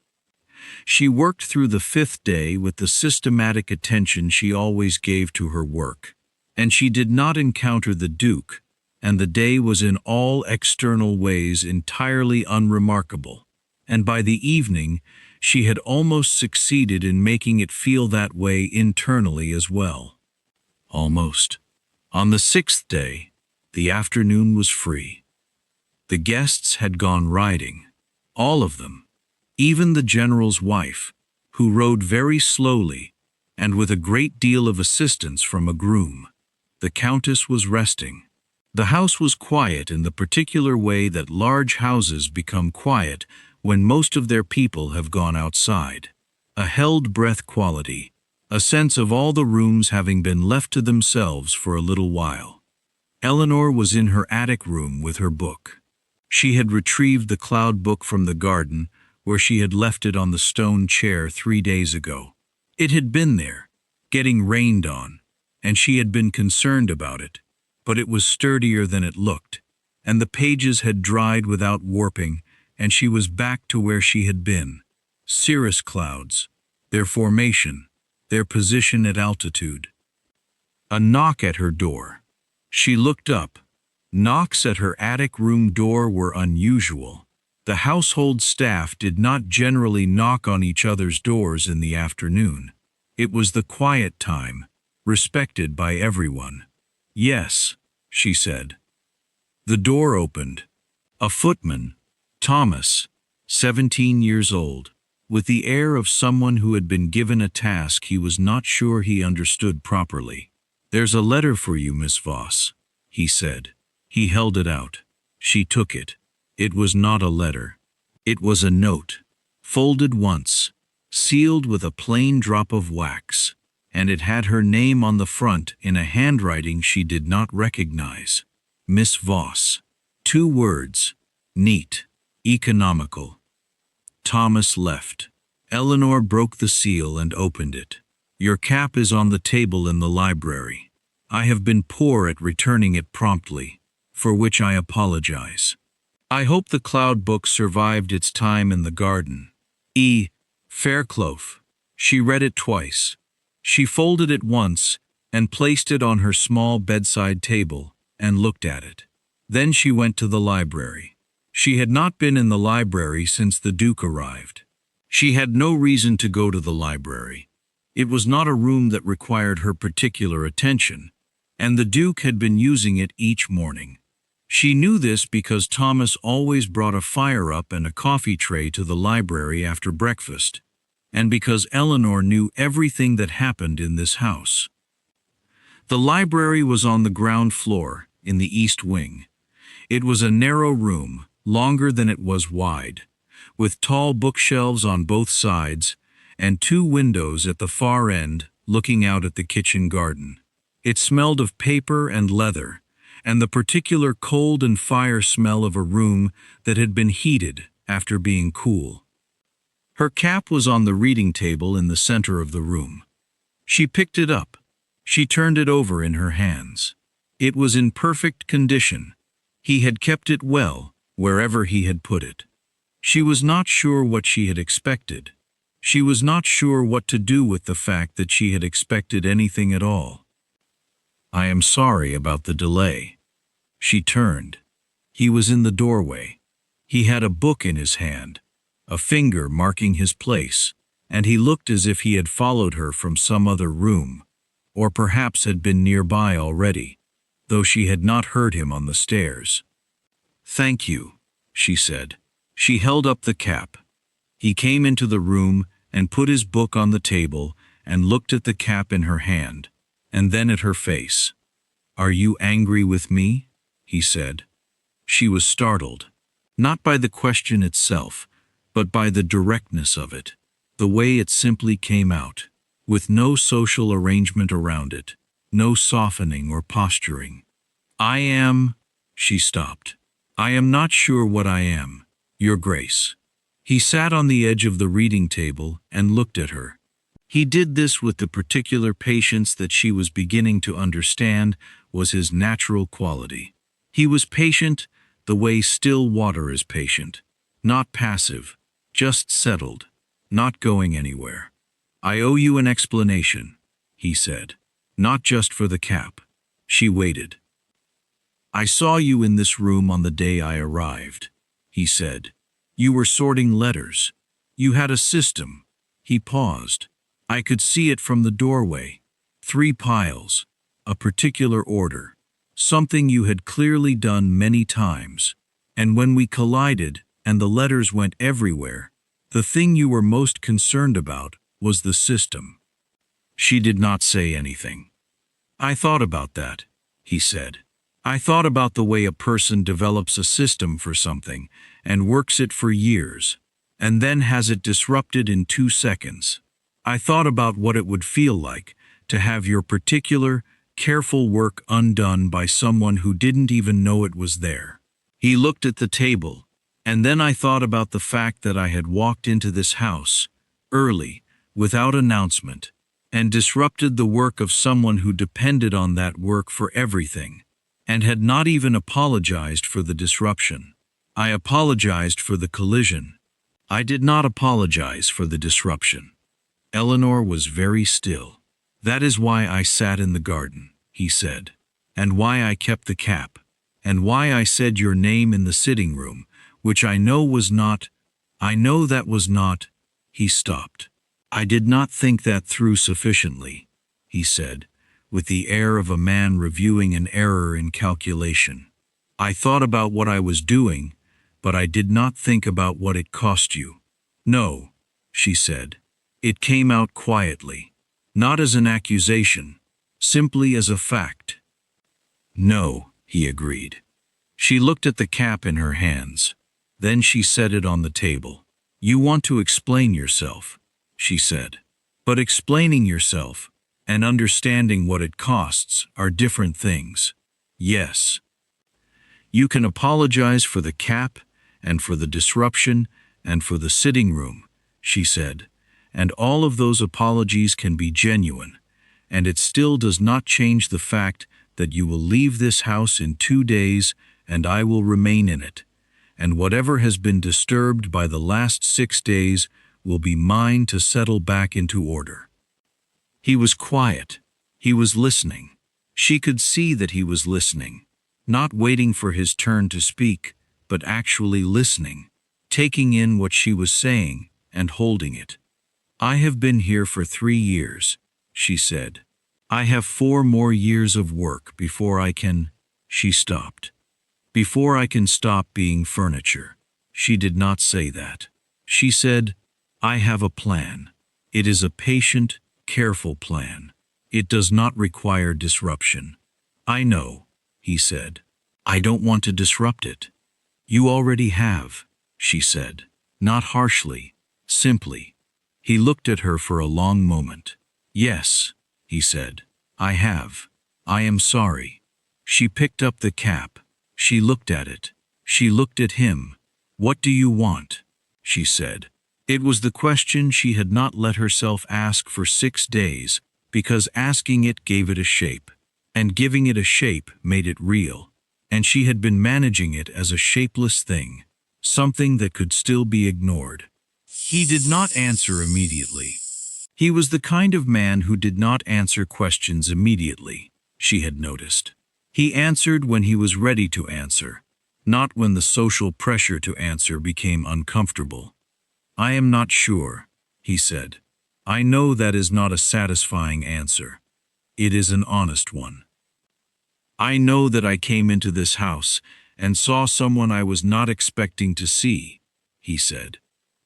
S1: She worked through the 5th day with the systematic attention she always gave to her work, and she did not encounter the Duke, and the day was in all external ways entirely unremarkable, and by the evening she had almost succeeded in making it feel that way internally as well. Almost. On the 6th day, the afternoon was free. The guests had gone riding, all of them, even the general's wife, who rode very slowly and with a great deal of assistance from a groom. The Countess was resting. The house was quiet in the particular way that large houses become quiet when most of their people have gone outside. A held-breath quality, a sense of all the rooms having been left to themselves for a little while. Eleanor was in her attic room with her book. She had retrieved the cloud book from the garden, where she had left it on the stone chair 3 days ago. It had been there, getting rained on, and she had been concerned about it, but it was sturdier than it looked, and the pages had dried without warping, and she was back to where she had been. Cirrus clouds, their formation, their position at altitude. A knock at her door. She looked up. Knocks at her attic room door were unusual. The household staff did not generally knock on each other's doors in the afternoon. It was the quiet time, respected by everyone. "Yes," she said. The door opened. A footman, Thomas, 17 years old, with the air of someone who had been given a task he was not sure he understood properly. "There's a letter for you, Miss Voss," he said. He held it out. She took it. It was not a letter. It was a note, folded once, sealed with a plain drop of wax, and it had her name on the front in a handwriting she did not recognize. Miss Voss. 2 words. Neat. Economical. Thomas left. Eleanor broke the seal and opened it. "Your cap is on the table in the library. I have been poor at returning it promptly, for which I apologize. I hope the Cloud book survived its time in the garden. E. Fairclough." She read it twice. She folded it once and placed it on her small bedside table and looked at it. Then she went to the library. She had not been in the library since the Duke arrived. She had no reason to go to the library. It was not a room that required her particular attention, and the Duke had been using it each morning. She knew this because Thomas always brought a fire-up and a coffee tray to the library after breakfast, and because Eleanor knew everything that happened in this house. The library was on the ground floor, in the east wing. It was a narrow room, longer than it was wide, with tall bookshelves on both sides, and 2 windows at the far end looking out at the kitchen garden. It smelled of paper and leather, and the particular cold and fire smell of a room that had been heated after being cool. Her cap was on the reading table in the center of the room. She picked it up. She turned it over in her hands. It was in perfect condition. He had kept it well, wherever he had put it. She was not sure what she had expected. She was not sure what to do with the fact that she had expected anything at all. "I am sorry about the delay." She turned. He was in the doorway. He had a book in his hand, a finger marking his place, and he looked as if he had followed her from some other room, or perhaps had been nearby already, though she had not heard him on the stairs. "Thank you," she said. She held up the cap. He came into the room and put his book on the table and looked at the cap in her hand, and then at her face. "Are you angry with me?" he said. She was startled, not by the question itself, but by the directness of it, the way it simply came out, with no social arrangement around it, no softening or posturing. "I am—" She stopped. "I am not sure what I am, Your Grace." He sat on the edge of the reading table and looked at her. He did this with the particular patience that she was beginning to understand was his natural quality. He was patient the way still water is patient, not passive, just settled, not going anywhere. "I owe you an explanation," he said. "Not just for the cap." She waited. "I saw you in this room on the day I arrived," he said. "You were sorting letters. You had a system." He paused. "I could see it from the doorway. 3 piles, a particular order, something you had clearly done many times. And when we collided and the letters went everywhere, the thing you were most concerned about was the system." She did not say anything. "I thought about that," he said. "I thought about the way a person develops a system for something and works it for years, and then has it disrupted in 2 seconds. I thought about what it would feel like to have your particular, careful work undone by someone who didn't even know it was there." He looked at the table, and then I thought about the fact that I had walked into this house, early, without announcement, and disrupted the work of someone who depended on that work for everything, and had not even apologized for the disruption. I apologized for the collision. I did not apologize for the disruption. Eleanor was very still. "That is why I sat in the garden," he said, "and why I kept the cap, and why I said your name in the sitting room which I know that was not, he stopped. I did not think that through sufficiently, he said, with the air of a man reviewing an error in calculation. I thought about what I was doing, but I did not think about what it cost you. No, she said. It came out quietly, not as an accusation, simply as a fact. No, he agreed. She looked at the cap in her hands. Then she set it on the table. You want to explain yourself, she said. But explaining yourself and understanding what it costs are different things. Yes. You can apologize for the cap and for the disruption and for the sitting room, she said, and all of those apologies can be genuine, and it still does not change the fact that you will leave this house in 2 days and I will remain in it, and whatever has been disturbed by the last 6 days will be mine to settle back into order. He was quiet. He was listening. She could see that he was listening, not waiting for his turn to speak, but actually listening, taking in what she was saying and holding it. I have been here for 3 years, she said. I have 4 more years of work before I can. She stopped. Before I can stop being furniture. She did not say that. She said, I have a plan. It is a patient, careful plan. It does not require disruption. I know, he said. I don't want to disrupt it. You already have, she said, not harshly, simply. He looked at her for a long moment. Yes, he said, I have. I am sorry. She picked up the cap. She looked at it. She looked at him. What do you want? She said. It was the question she had not let herself ask for 6 days, because asking it gave it a shape, and giving it a shape made it real, and she had been managing it as a shapeless thing, something that could still be ignored. He did not answer immediately. He was the kind of man who did not answer questions immediately, she had noticed. He answered when he was ready to answer, not when the social pressure to answer became uncomfortable. I am not sure, he said. I know that is not a satisfying answer. It is an honest one. I know that I came into this house and saw someone I was not expecting to see, he said,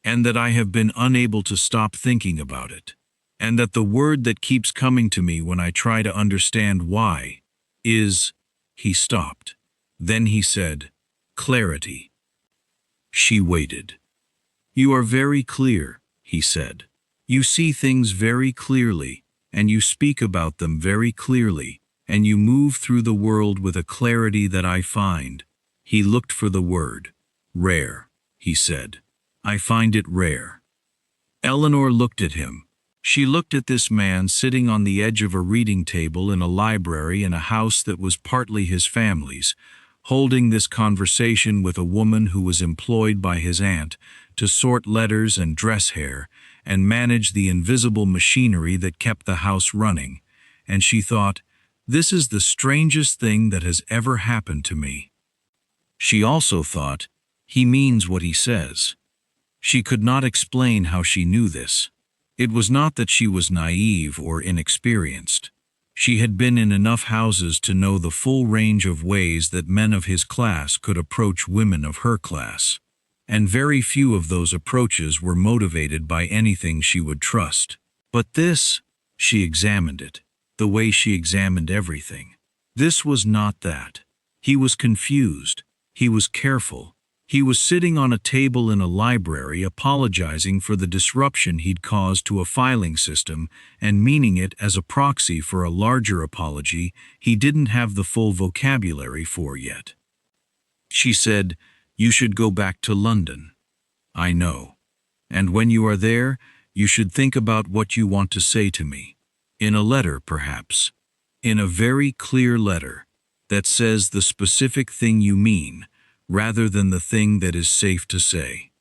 S1: and that I have been unable to stop thinking about it, and that the word that keeps coming to me when I try to understand why is, he stopped. Then he said, clarity. She waited. You are very clear, he said. You see things very clearly, and you speak about them very clearly, and you move through the world with a clarity that I find. He looked for the word. Rare, he said. I find it rare. Eleanor looked at him. She looked at this man sitting on the edge of a reading table in a library in a house that was partly his family's, holding this conversation with a woman who was employed by his aunt to sort letters and dress hair and manage the invisible machinery that kept the house running, and she thought, this is the strangest thing that has ever happened to me. She also thought, he means what he says. She could not explain how she knew this. It was not that she was naive or inexperienced. She had been in enough houses to know the full range of ways that men of his class could approach women of her class, and very few of those approaches were motivated by anything she would trust. But this, she examined it, the way she examined everything. This was not that. He was confused. He was careful. He was sitting on a table in a library apologizing for the disruption he'd caused to a filing system and meaning it as a proxy for a larger apology he didn't have the full vocabulary for yet. She said, you should go back to London. I know. And when you are there, you should think about what you want to say to me. In a letter, perhaps. In a very clear letter that says the specific thing you mean, rather than the thing that is safe to say.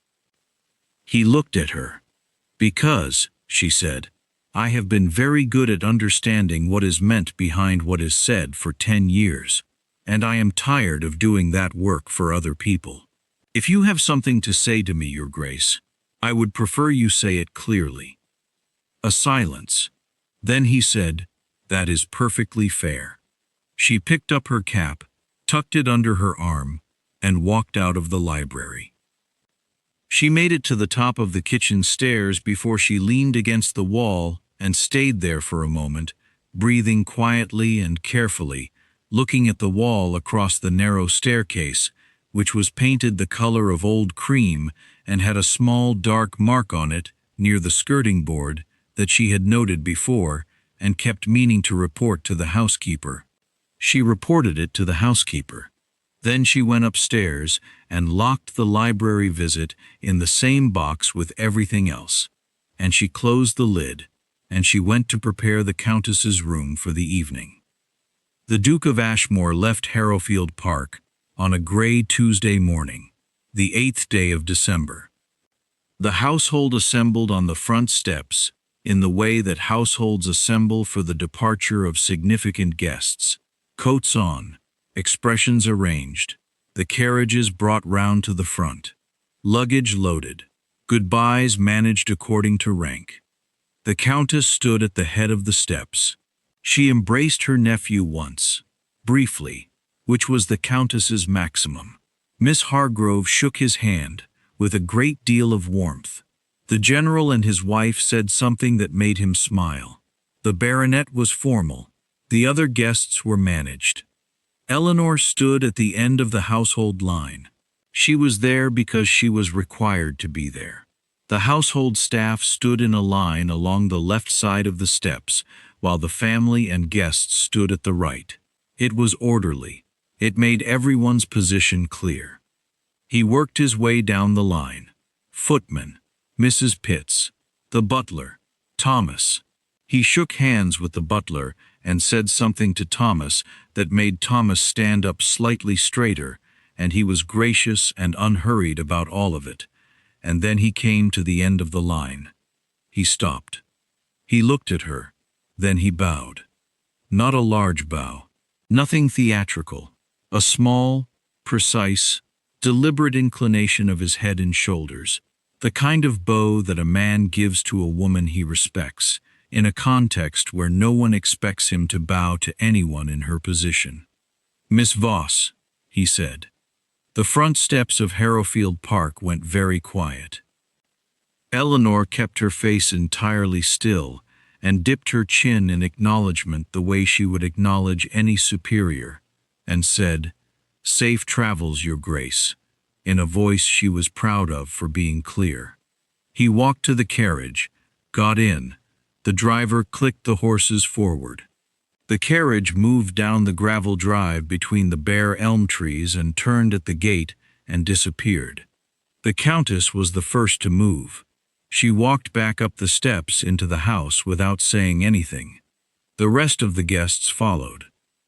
S1: He looked at her. Because, she said, I have been very good at understanding what is meant behind what is said for 10 years, and I am tired of doing that work for other people. If you have something to say to me, Your Grace, I would prefer you say it clearly. A silence. Then he said, That is perfectly fair. She picked up her cap, tucked it under her arm, and walked out of the library. She made it to the top of the kitchen stairs before she leaned against the wall and stayed there for a moment, breathing quietly and carefully, looking at the wall across the narrow staircase, which was painted the color of old cream and had a small dark mark on it near the skirting board that she had noted before and kept meaning to report to the housekeeper. She reported it to the housekeeper. Then she went upstairs and locked the library visit in the same box with everything else. And she closed the lid, and she went to prepare the Countess's room for the evening. The Duke of Ashmore left Harrowfield Park on a gray Tuesday morning, the 8th day of December. The household assembled on the front steps in the way that households assemble for the departure of significant guests, coats on, expressions arranged, the carriages brought round to the front, luggage loaded, goodbyes managed according to rank. The Countess stood at the head of the steps. She embraced her nephew once, briefly, which was the Countess's maximum. Miss Hargrove shook his hand with a great deal of warmth. The General and his wife said something that made him smile. The Baronet was formal. The other guests were managed. Eleanor stood at the end of the household line. She was there because she was required to be there. The household staff stood in a line along the left side of the steps, while the family and guests stood at the right. It was orderly. It made everyone's position clear. He worked his way down the line. Footman, Mrs. Pitts, the butler, Thomas. He shook hands with the butler and said something to Thomas that made Thomas stand up slightly straighter, and he was gracious and unhurried about all of it. And then he came to the end of the line. He stopped. He looked at her. Then he bowed. Not a large bow. Nothing theatrical. A small, precise, deliberate inclination of his head and shoulders. The kind of bow that a man gives to a woman he respects, in a context where no one expects him to bow to anyone in her position. Miss Voss, he said. The front steps of Harrowfield Park went very quiet. Eleanor kept her face entirely still and dipped her chin in acknowledgement the way she would acknowledge any superior, and said, "Safe travels, Your Grace," in a voice she was proud of for being clear. He walked to the carriage, got in. The driver clicked the horses forward. The carriage moved down the gravel drive between the bare elm trees and turned at the gate and disappeared. The Countess was the first to move. She walked back up the steps into the house without saying anything. The rest of the guests followed.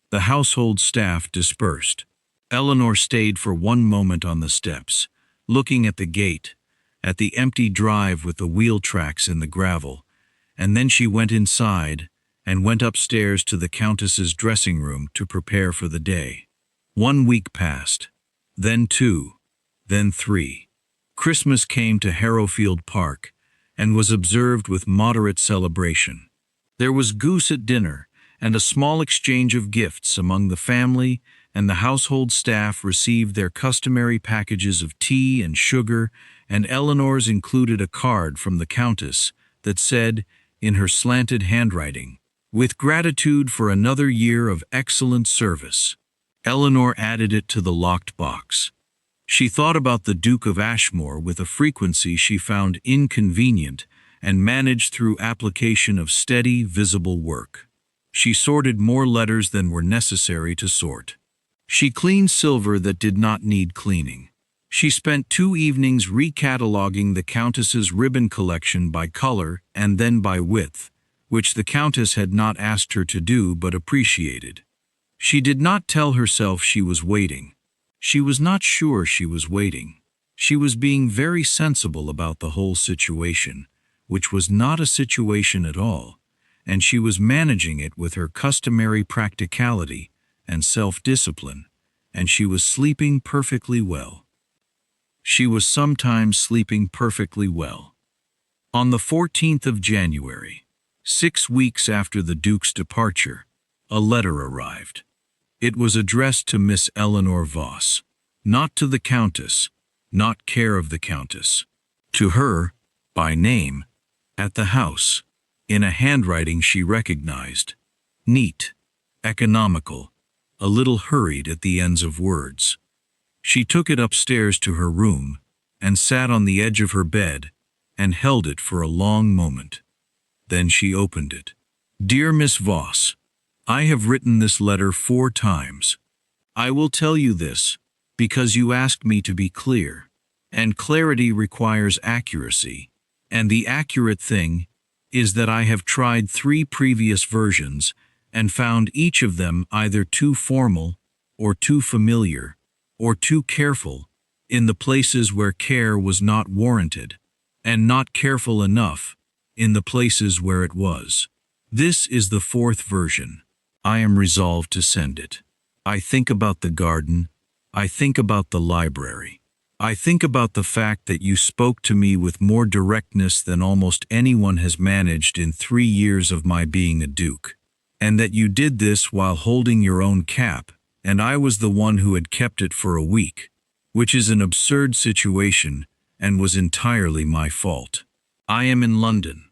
S1: The household staff dispersed. Eleanor stayed for one moment on the steps, looking at the gate, at the empty drive with the wheel tracks in the gravel, and then she went inside and went upstairs to the Countess's dressing room to prepare for the day. 1 week passed, then 2, then 3. Christmas came to Harrowfield Park and was observed with moderate celebration. There was goose at dinner and a small exchange of gifts among the family, and the household staff received their customary packages of tea and sugar, and Eleanor's included a card from the Countess that said, in her slanted handwriting, "With gratitude for another year of excellent service." Eleanor added it to the locked box. She thought about the Duke of Ashmore with a frequency she found inconvenient and managed through application of steady, visible work. She sorted more letters than were necessary to sort. She cleaned silver that did not need cleaning. She spent 2 evenings recataloguing the Countess's ribbon collection by color and then by width, which the Countess had not asked her to do but appreciated. She did not tell herself she was waiting. She was not sure she was waiting. She was being very sensible about the whole situation, which was not a situation at all, and she was managing it with her customary practicality and self-discipline, and she was sleeping perfectly well. She was sometimes sleeping perfectly well. On the 14th of January, 6 weeks after the Duke's departure, a letter arrived. It was addressed to Miss Eleanor Voss, not to the Countess, not care of the Countess. To her, by name, at the house, in a handwriting she recognized, neat, economical, a little hurried at the ends of words. She took it upstairs to her room, and sat on the edge of her bed, and held it for a long moment. Then she opened it. Dear Miss Voss, I have written this letter 4 times. I will tell you this, because you asked me to be clear, and clarity requires accuracy, and the accurate thing is that I have tried 3 previous versions and found each of them either too formal, or too familiar, or too careful, in the places where care was not warranted, and not careful enough, in the places where it was. This is the 4th version. I am resolved to send it. I think about the garden. I think about the library. I think about the fact that you spoke to me with more directness than almost anyone has managed in 3 years of my being a duke, and that you did this while holding your own cap, and I was the one who had kept it for a week, which is an absurd situation and was entirely my fault. I am in London.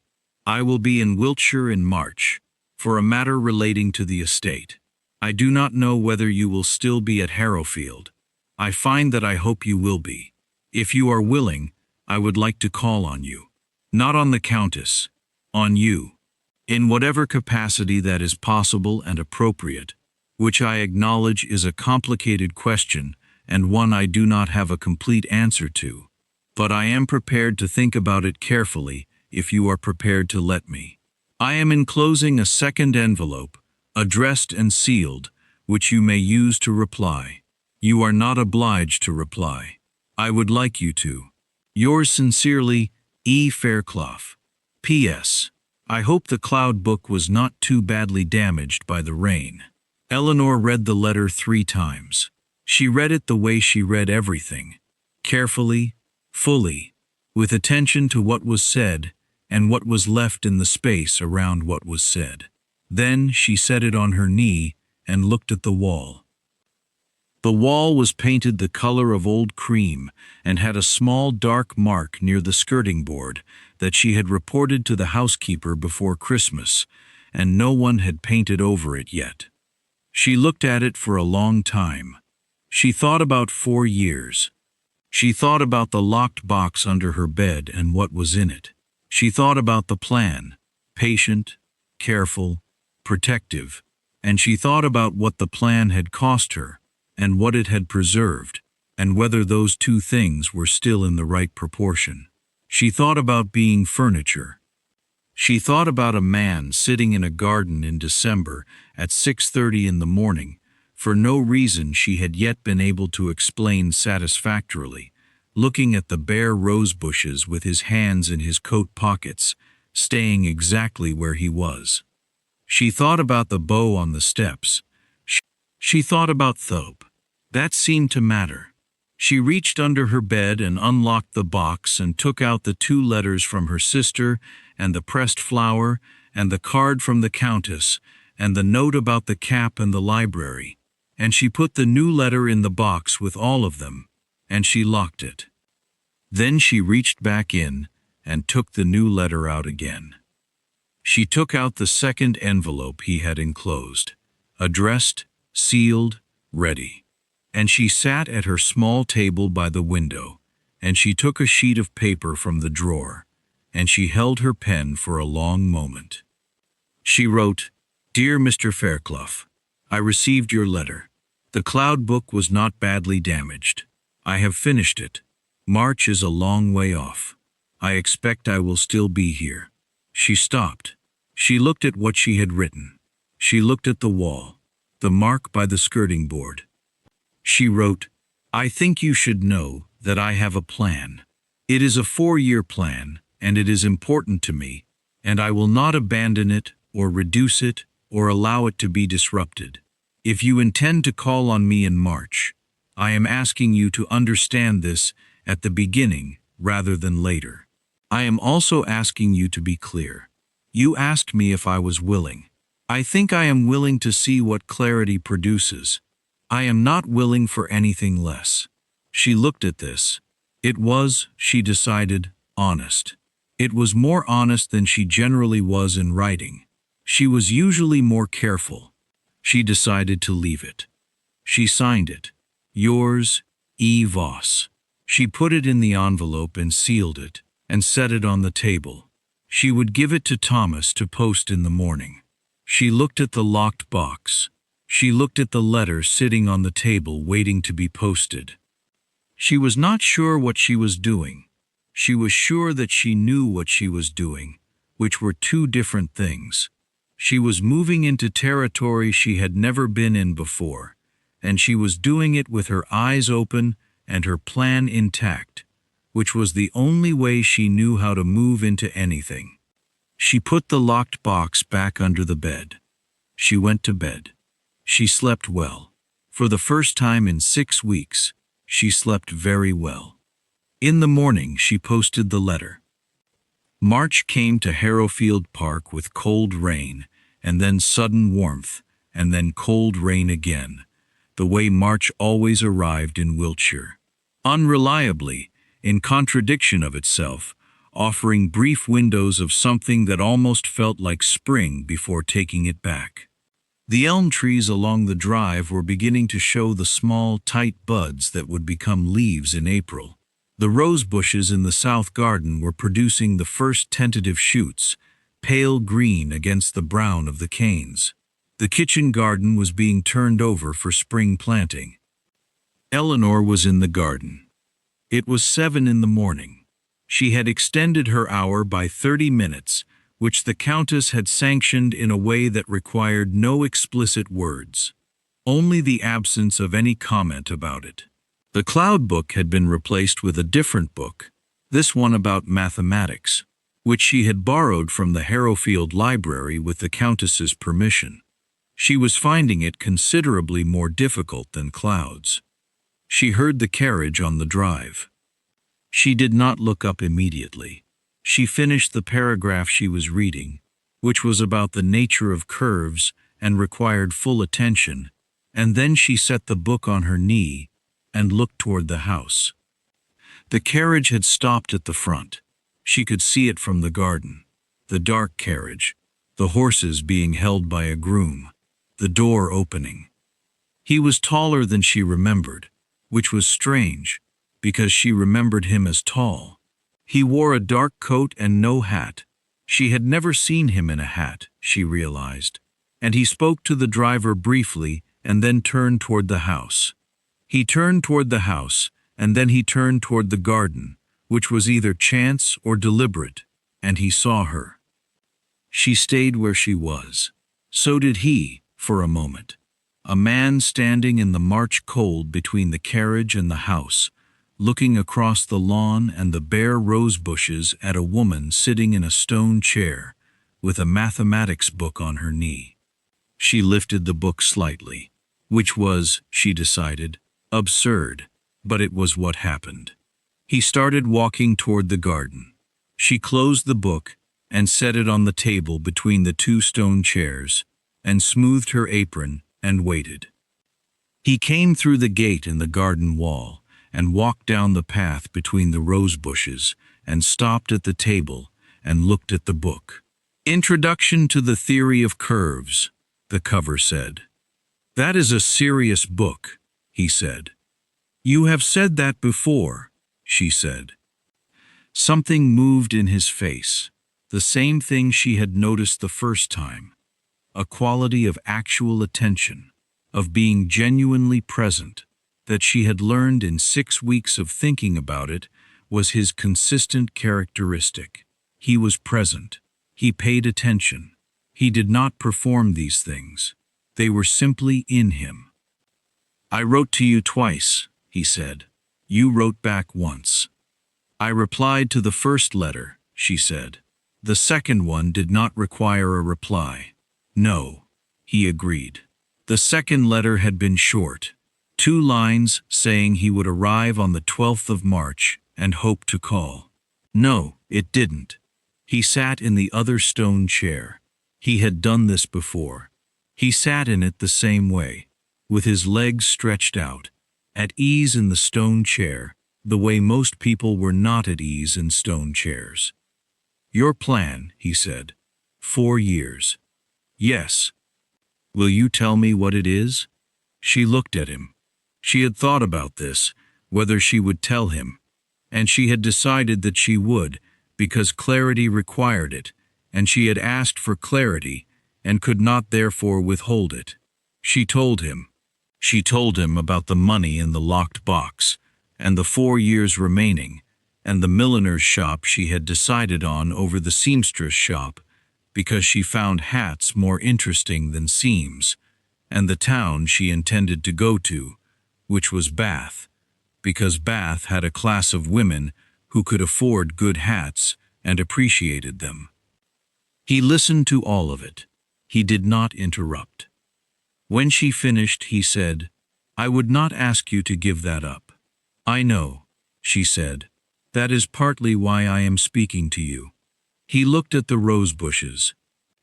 S1: I will be in Wiltshire in March, for a matter relating to the estate. I do not know whether you will still be at Harrowfield. I find that I hope you will be. If you are willing, I would like to call on you. Not on the Countess, on you. In whatever capacity that is possible and appropriate, which I acknowledge is a complicated question and one I do not have a complete answer to. But I am prepared to think about it carefully if you are prepared to let me. I am enclosing a second envelope, addressed and sealed, which you may use to reply. You are not obliged to reply. I would like you to. Yours sincerely, E. Fairclough. P.S. I hope the cloud book was not too badly damaged by the rain. Eleanor read the letter 3 times. She read it the way she read everything, carefully, fully, with attention to what was said and what was left in the space around what was said. Then she set it on her knee and looked at the wall. The wall was painted the color of old cream and had a small dark mark near the skirting board that she had reported to the housekeeper before Christmas, and no one had painted over it yet. She looked at it for a long time. She thought about 4 years. She thought about the locked box under her bed and what was in it. She thought about the plan, patient, careful, protective, and she thought about what the plan had cost her and what it had preserved, and whether those 2 things were still in the right proportion. She thought about being furniture. She thought about a man sitting in a garden in December at 6:30 in the morning, for no reason she had yet been able to explain satisfactorily, looking at the bare rose bushes with his hands in his coat pockets, staying exactly where he was. She thought about the bow on the steps. She thought about Thope. That seemed to matter. She reached under her bed and unlocked the box and took out the 2 letters from her sister and the pressed flower and the card from the Countess and the note about the cap and the library, and she put the new letter in the box with all of them, and she locked it. Then she reached back in and took the new letter out again. She took out the second envelope he had enclosed, addressed, sealed, ready. And she sat at her small table by the window, and she took a sheet of paper from the drawer, and she held her pen for a long moment. She wrote, Dear Mr. Fairclough, I received your letter. The cloud book was not badly damaged. I have finished it. March is a long way off. I expect I will still be here. She stopped. She looked at what she had written. She looked at the wall, the mark by the skirting board. She wrote, I think you should know that I have a plan. It is a 4-year plan, and it is important to me, and I will not abandon it or reduce it or allow it to be disrupted. If you intend to call on me in March, I am asking you to understand this at the beginning rather than later. I am also asking you to be clear. You asked me if I was willing. I think I am willing to see what clarity produces. I am not willing for anything less." She looked at this. It was, she decided, honest. It was more honest than she generally was in writing. She was usually more careful. She decided to leave it. She signed it. "Yours, E. Voss." She put it in the envelope and sealed it, and set it on the table. She would give it to Thomas to post in the morning. She looked at the locked box. She looked at the letter sitting on the table waiting to be posted. She was not sure what she was doing. She was sure that she knew what she was doing, which were two different things. She was moving into territory she had never been in before, and she was doing it with her eyes open and her plan intact, which was the only way she knew how to move into anything. She put the locked box back under the bed. She went to bed. She slept well. For the first time in 6 weeks, she slept very well. In the morning, she posted the letter. March came to Harrowfield Park with cold rain, and then sudden warmth, and then cold rain again, the way March always arrived in Wiltshire. Unreliably, in contradiction of itself, offering brief windows of something that almost felt like spring before taking it back. The elm trees along the drive were beginning to show the small, tight buds that would become leaves in April. The rose bushes in the south garden were producing the first tentative shoots, pale green against the brown of the canes. The kitchen garden was being turned over for spring planting. Eleanor was in the garden. It was 7 in the morning. She had extended her hour by 30 minutes, which the Countess had sanctioned in a way that required no explicit words, only the absence of any comment about it. The Cloud book had been replaced with a different book, this one about mathematics, which she had borrowed from the Harrowfield Library with the Countess's permission. She was finding it considerably more difficult than Cloud's. She heard the carriage on the drive. She did not look up immediately. She finished the paragraph she was reading, which was about the nature of curves and required full attention, and then she set the book on her knee and looked toward the house. The carriage had stopped at the front. She could see it from the garden. The dark carriage, the horses being held by a groom, the door opening. He was taller than she remembered, which was strange, because she remembered him as tall. He wore a dark coat and no hat. She had never seen him in a hat, she realized. And he spoke to the driver briefly and then turned toward the house. He turned toward the house, and then he turned toward the garden, which was either chance or deliberate, and he saw her. She stayed where she was. So did he, for a moment. A man standing in the March cold between the carriage and the house, looking across the lawn and the bare rose bushes at a woman sitting in a stone chair with a mathematics book on her knee. She lifted the book slightly, which was, she decided, absurd, but it was what happened. He started walking toward the garden. She closed the book and set it on the table between the 2 stone chairs and smoothed her apron and waited. He came through the gate in the garden wall and walked down the path between the rose bushes and stopped at the table and looked at the book. "Introduction to the Theory of Curves," the cover said. "That is a serious book," he said. "You have said that before," she said. Something moved in his face, the same thing she had noticed the first time, a quality of actual attention, of being genuinely present, that she had learned in 6 weeks of thinking about it was his consistent characteristic. He was present. He paid attention. He did not perform these things. They were simply in him. "I wrote to you twice," he said. "You wrote back once." "I replied to the first letter," she said. "The second one did not require a reply." "No," he agreed. "The second letter had been short. 2 lines saying he would arrive on the 12th of March and hope to call. No, it didn't. He sat in the other stone chair. He had done this before. He sat in it the same way, with his legs stretched out, at ease in the stone chair, the way most people were not at ease in stone chairs. Your plan, he said. 4 years. Yes. Will you tell me what it is? She looked at him. She had thought about this, whether she would tell him, and she had decided that she would, because clarity required it, and she had asked for clarity, and could not therefore withhold it. She told him. She told him about the money in the locked box, and the 4 years remaining, and the milliner's shop she had decided on over the seamstress shop, because she found hats more interesting than seams, and the town she intended to go to, which was Bath, because Bath had a class of women who could afford good hats and appreciated them. He listened to all of it. He did not interrupt. When she finished, he said, I would not ask you to give that up. I know, she said. That is partly why I am speaking to you. He looked at the rose bushes.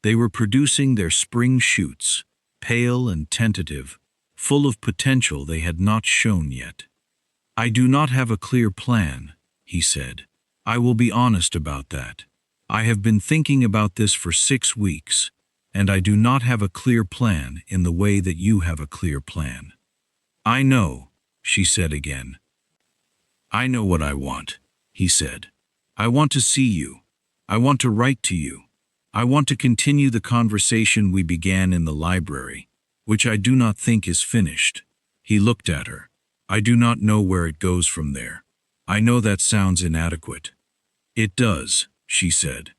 S1: They were producing their spring shoots, pale and tentative, full of potential they had not shown yet. I do not have a clear plan, he said. I will be honest about that. I have been thinking about this for 6 weeks, and I do not have a clear plan in the way that you have a clear plan. I know, she said again. I know what I want, he said. I want to see you. I want to write to you. I want to continue the conversation we began in the library, which I do not think is finished. He looked at her. I do not know where it goes from there. I know that sounds inadequate. It does, she said.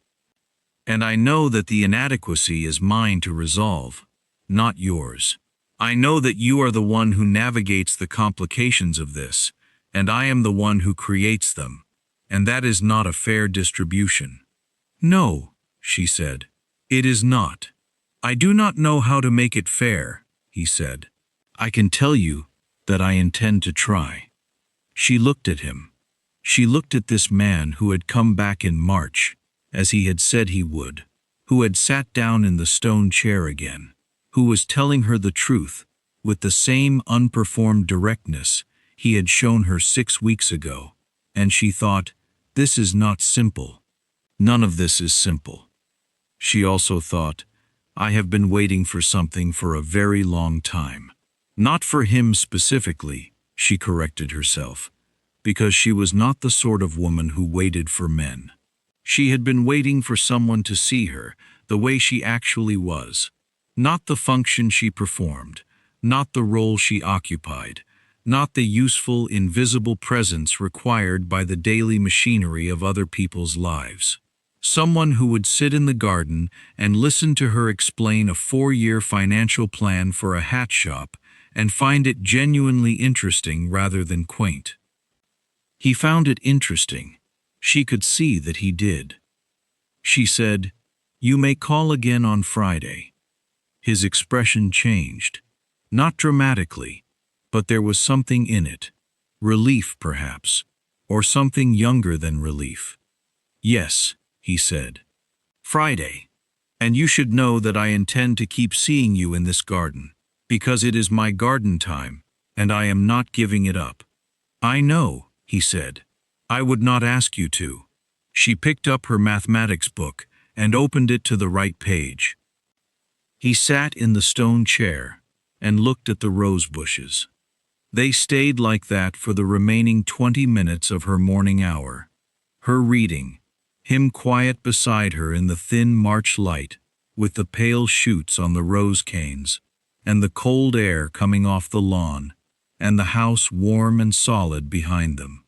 S1: And I know that the inadequacy is mine to resolve, not yours. I know that you are the one who navigates the complications of this, and I am the one who creates them, and that is not a fair distribution. No, she said. It is not. I do not know how to make it fair, he said. I can tell you that I intend to try. She looked at him. She looked at this man who had come back in March, as he had said he would, who had sat down in the stone chair again, who was telling her the truth with the same unperformed directness he had shown her 6 weeks ago, and she thought, this is not simple. None of this is simple. She also thought, I have been waiting for something for a very long time. Not for him specifically, she corrected herself, because she was not the sort of woman who waited for men. She had been waiting for someone to see her the way she actually was, not the function she performed, not the role she occupied, not the useful, invisible presence required by the daily machinery of other people's lives. Someone who would sit in the garden and listen to her explain a 4-year financial plan for a hat shop and find it genuinely interesting rather than quaint. He found it interesting. She could see that he did. She said, You may call again on Friday. His expression changed. Not dramatically, but there was something in it. Relief, perhaps, or something younger than relief. Yes, he said. Friday. And you should know that I intend to keep seeing you in this garden, because it is my garden time, and I am not giving it up. I know, he said. I would not ask you to. She picked up her mathematics book and opened it to the right page. He sat in the stone chair and looked at the rose bushes. They stayed like that for the remaining 20 minutes of her morning hour. Her reading, him quiet beside her in the thin March light, with the pale shoots on the rose canes, and the cold air coming off the lawn, and the house warm and solid behind them.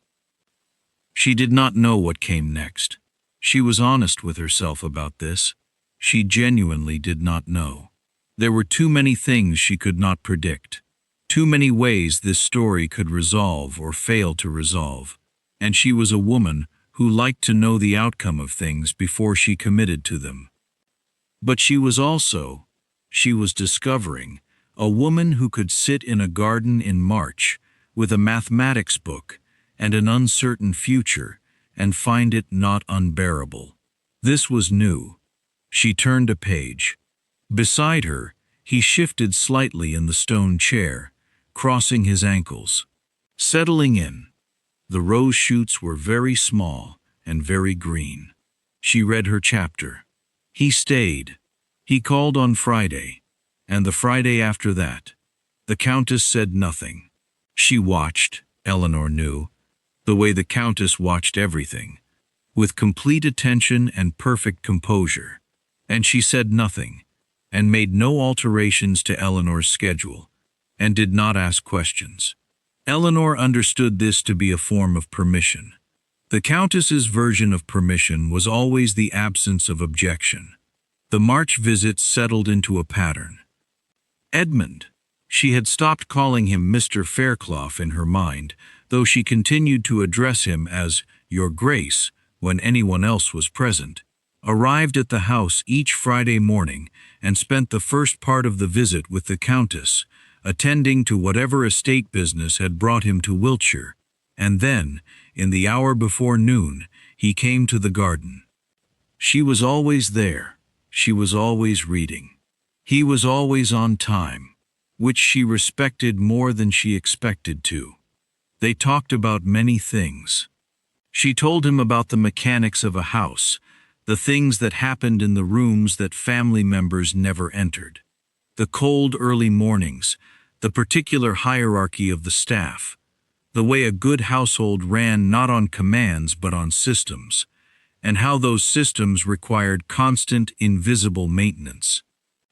S1: She did not know what came next. She was honest with herself about this. She genuinely did not know. There were too many things she could not predict. Too many ways this story could resolve or fail to resolve. And she was a woman who liked to know the outcome of things before she committed to them. But she was discovering, A woman who could sit in a garden in March with a mathematics book and an uncertain future and find it not unbearable. This was new. She turned a page. Beside her, he shifted slightly in the stone chair, crossing his ankles. Settling in. The rose shoots were very small and very green. She read her chapter. He stayed. He called on Friday, and the Friday after that. The Countess said nothing. She watched, Eleanor knew, the way the Countess watched everything, with complete attention and perfect composure. And she said nothing, and made no alterations to Eleanor's schedule, and did not ask questions. Eleanor understood this to be a form of permission. The Countess's version of permission was always the absence of objection. The March visits settled into a pattern. Edmund. She had stopped calling him Mr. Fairclough in her mind, though she continued to address him as Your Grace when anyone else was present, arrived at the house each Friday morning and spent the first part of the visit with the Countess, attending to whatever estate business had brought him to Wiltshire, and then, in the hour before noon, he came to the garden. She was always there. She was always reading. He was always on time, which she respected more than she expected to. They talked about many things. She told him about the mechanics of a house, the things that happened in the rooms that family members never entered, the cold early mornings, the particular hierarchy of the staff, the way a good household ran not on commands but on systems, and how those systems required constant, invisible maintenance.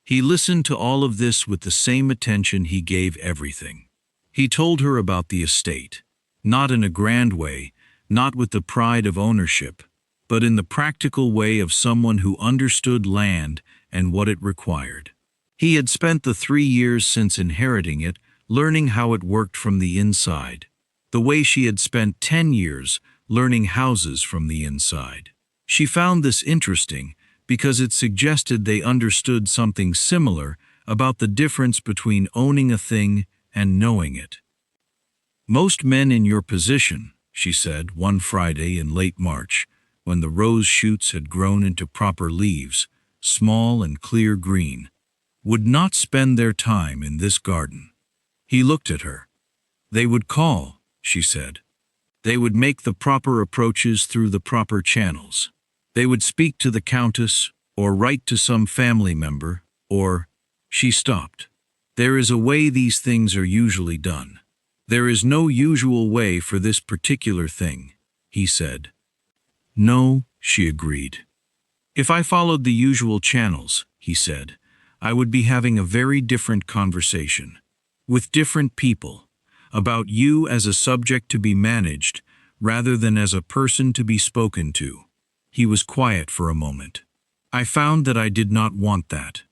S1: He listened to all of this with the same attention he gave everything. He told her about the estate, not in a grand way, not with the pride of ownership, but in the practical way of someone who understood land and what it required. He had spent the 3 years since inheriting it learning how it worked from the inside, the way she had spent 10 years learning houses from the inside. She found this interesting because it suggested they understood something similar about the difference between owning a thing and knowing it. Most men in your position, she said one Friday in late March, when the rose shoots had grown into proper leaves, small and clear green, would not spend their time in this garden. He looked at her. They would call, she said. They would make the proper approaches through the proper channels. They would speak to the Countess, or write to some family member, or... She stopped. There is a way these things are usually done. There is no usual way for this particular thing, he said. No, she agreed. If I followed the usual channels, he said, I would be having a very different conversation, with different people, about you as a subject to be managed, rather than as a person to be spoken to. He was quiet for a moment. I found that I did not want that.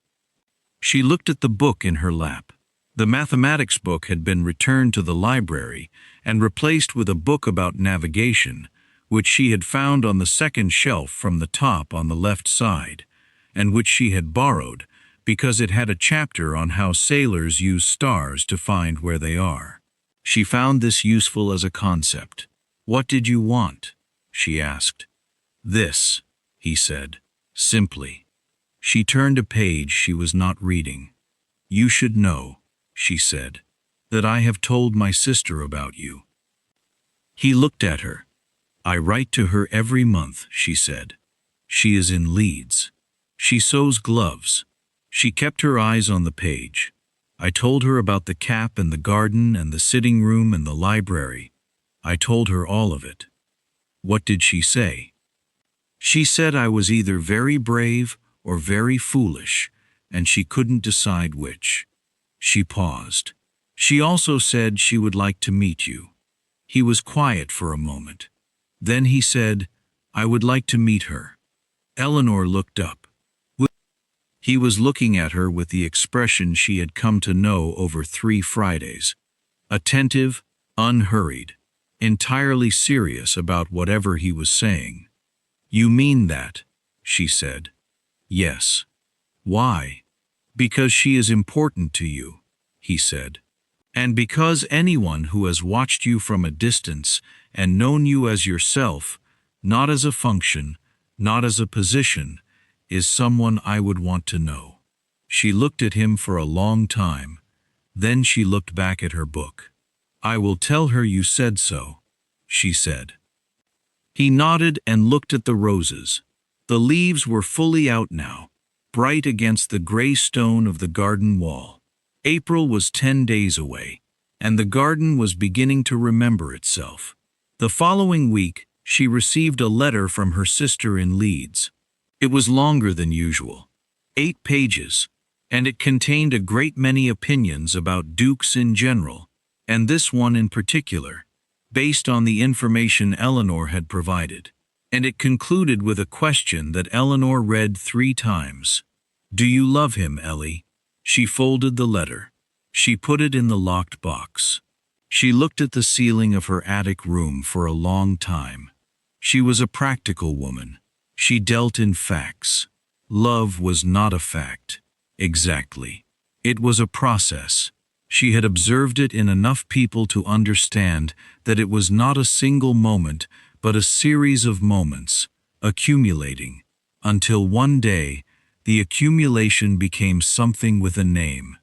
S1: She looked at the book in her lap. The mathematics book had been returned to the library and replaced with a book about navigation, which she had found on the second shelf from the top on the left side, and which she had borrowed because it had a chapter on how sailors use stars to find where they are. She found this useful as a concept. What did you want? She asked. This, he said, simply. She turned a page she was not reading. You should know, she said, that I have told my sister about you. He looked at her. I write to her every month, she said. She is in Leeds. She sews gloves. She kept her eyes on the page. I told her about the cap and the garden and the sitting room and the library. I told her all of it. What did she say? She said I was either very brave or very foolish, and she couldn't decide which. She paused. She also said she would like to meet you. He was quiet for a moment. Then he said, I would like to meet her. Eleanor looked up. He was looking at her with the expression she had come to know over 3 Fridays. Attentive, unhurried, entirely serious about whatever he was saying. You mean that, she said. Yes. Why? Because she is important to you. he said. And because anyone who has watched you from a distance and known you as yourself, not as a function, not as a position, is someone I would want to know. She looked at him for a long time. Then she looked back at her book. I will tell her you said so, she said. He nodded and looked at the roses. The leaves were fully out now, bright against the gray stone of the garden wall. April was 10 days away, and the garden was beginning to remember itself. The following week, she received a letter from her sister in Leeds. It was longer than usual, 8 pages, and it contained a great many opinions about dukes in general, and this one in particular, based on the information Eleanor had provided. And it concluded with a question that Eleanor read 3 times. Do you love him, Ellie? She folded the letter. She put it in the locked box. She looked at the ceiling of her attic room for a long time. She was a practical woman. She dealt in facts. Love was not a fact. Exactly. It was a process. She had observed it in enough people to understand that it was not a single moment, but a series of moments, accumulating, until one day, the accumulation became something with a name.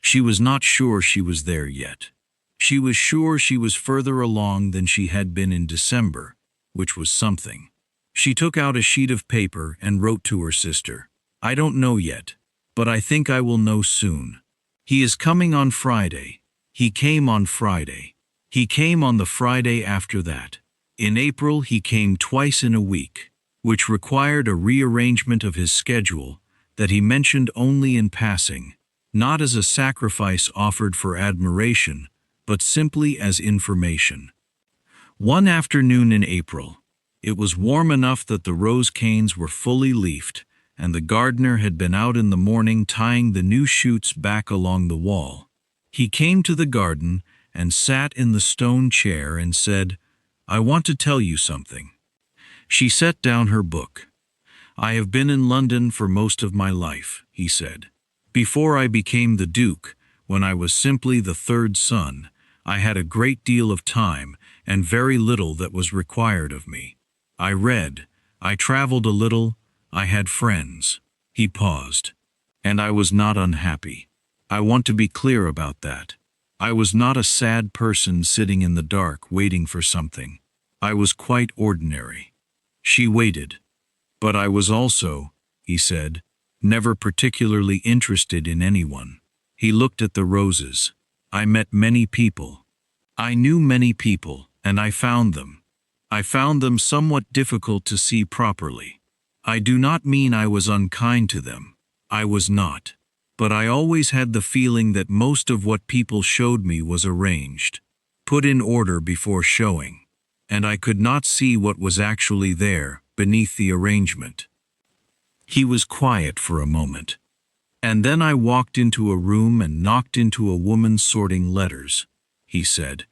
S1: She was not sure she was there yet. She was sure she was further along than she had been in December, which was something. She took out a sheet of paper and wrote to her sister. I don't know yet, but I think I will know soon. He is coming on Friday. He came on Friday. He came on the Friday after that. In April he came twice in a week, which required a rearrangement of his schedule that he mentioned only in passing, not as a sacrifice offered for admiration, but simply as information. One afternoon in April, it was warm enough that the rose canes were fully leafed, and the gardener had been out in the morning tying the new shoots back along the wall. He came to the garden and sat in the stone chair and said, I want to tell you something. She set down her book. I have been in London for most of my life, he said. Before I became the Duke, when I was simply the 3rd son, I had a great deal of time and very little that was required of me. I read, I traveled a little, I had friends. He paused. And I was not unhappy. I want to be clear about that. I was not a sad person sitting in the dark waiting for something. I was quite ordinary. She waited. But I was also, he said, never particularly interested in anyone. He looked at the roses. I met many people. I knew many people, and I found them. I found them somewhat difficult to see properly. I do not mean I was unkind to them. I was not. But I always had the feeling that most of what people showed me was arranged, put in order before showing, and I could not see what was actually there beneath the arrangement. He was quiet for a moment. And then I walked into a room and knocked into a woman sorting letters, he said,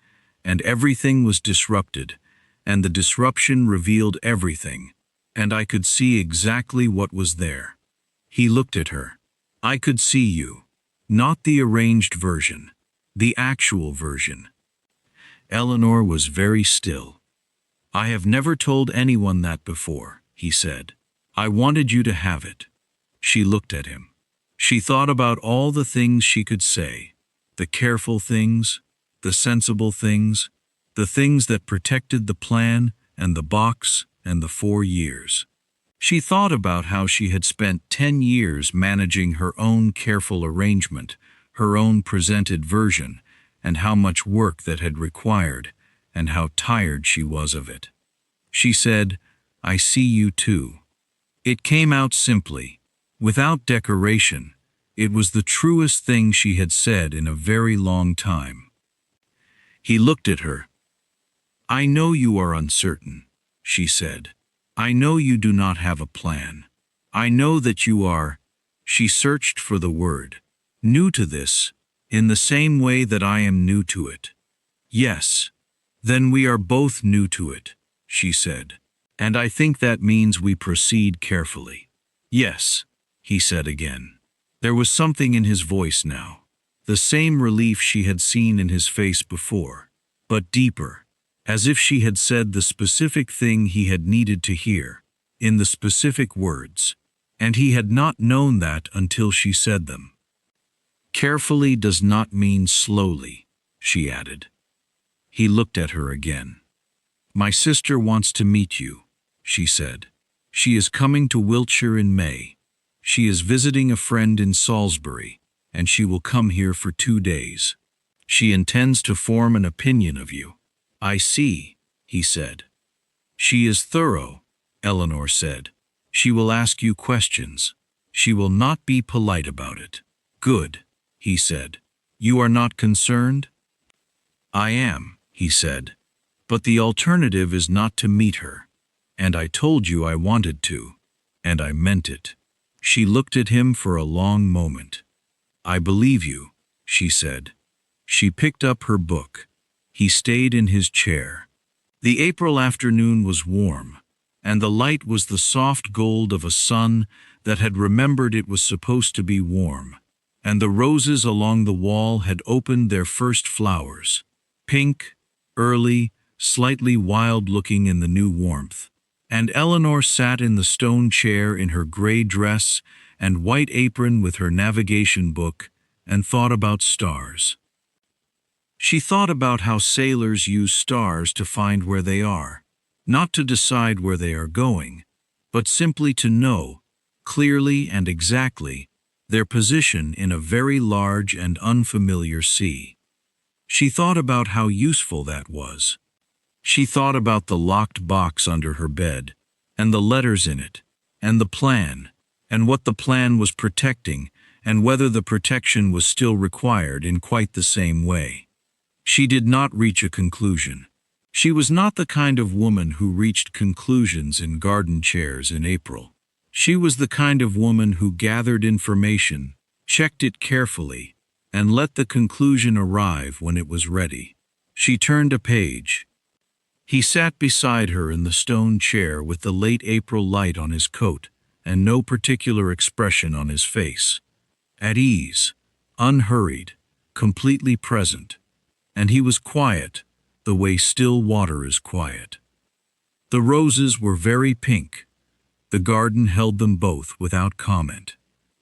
S1: and everything was disrupted, and the disruption revealed everything, and I could see exactly what was there. He looked at her. I could see you. Not the arranged version. The actual version. Eleanor was very still. I have never told anyone that before, he said. I wanted you to have it. She looked at him. She thought about all the things she could say. The careful things, the sensible things, the things that protected the plan and the box and the 4 years. She thought about how she had spent 10 years managing her own careful arrangement, her own presented version, and how much work that had required, and how tired she was of it. She said, I see you too. It came out simply, without decoration. It was the truest thing she had said in a very long time. He looked at her. I know you are uncertain, she said. I know you do not have a plan. I know that you are, she searched for the word, new to this, in the same way that I am new to it. Yes, then we are both new to it, she said, and I think that means we proceed carefully. Yes, he said again. There was something in his voice now. The same relief she had seen in his face before, but deeper, as if she had said the specific thing he had needed to hear, in the specific words, and he had not known that until she said them. Carefully does not mean slowly, she added. He looked at her again. My sister wants to meet you, she said. She is coming to Wiltshire in May. She is visiting a friend in Salisbury, and she will come here for 2 days. She intends to form an opinion of you. I see, he said. She is thorough, Eleanor said. She will ask you questions. She will not be polite about it. Good, he said. You are not concerned? I am, he said. But the alternative is not to meet her. And I told you I wanted to. And I meant it. She looked at him for a long moment. I believe you, she said. She picked up her book. He stayed in his chair. The April afternoon was warm, and the light was the soft gold of a sun that had remembered it was supposed to be warm, and the roses along the wall had opened their first flowers, pink, early, slightly wild-looking in the new warmth. And Eleanor sat in the stone chair in her gray dress and white apron with her navigation book and thought about stars. She thought about how sailors use stars to find where they are, not to decide where they are going, but simply to know, clearly and exactly, their position in a very large and unfamiliar sea. She thought about how useful that was. She thought about the locked box under her bed, and the letters in it, and the plan, and what the plan was protecting, and whether the protection was still required in quite the same way. She did not reach a conclusion. She was not the kind of woman who reached conclusions in garden chairs in April. She was the kind of woman who gathered information, checked it carefully, and let the conclusion arrive when it was ready. She turned a page. He sat beside her in the stone chair with the late April light on his coat and no particular expression on his face. At ease, unhurried, completely present. And he was quiet, the way still water is quiet. The roses were very pink. The garden held them both without comment.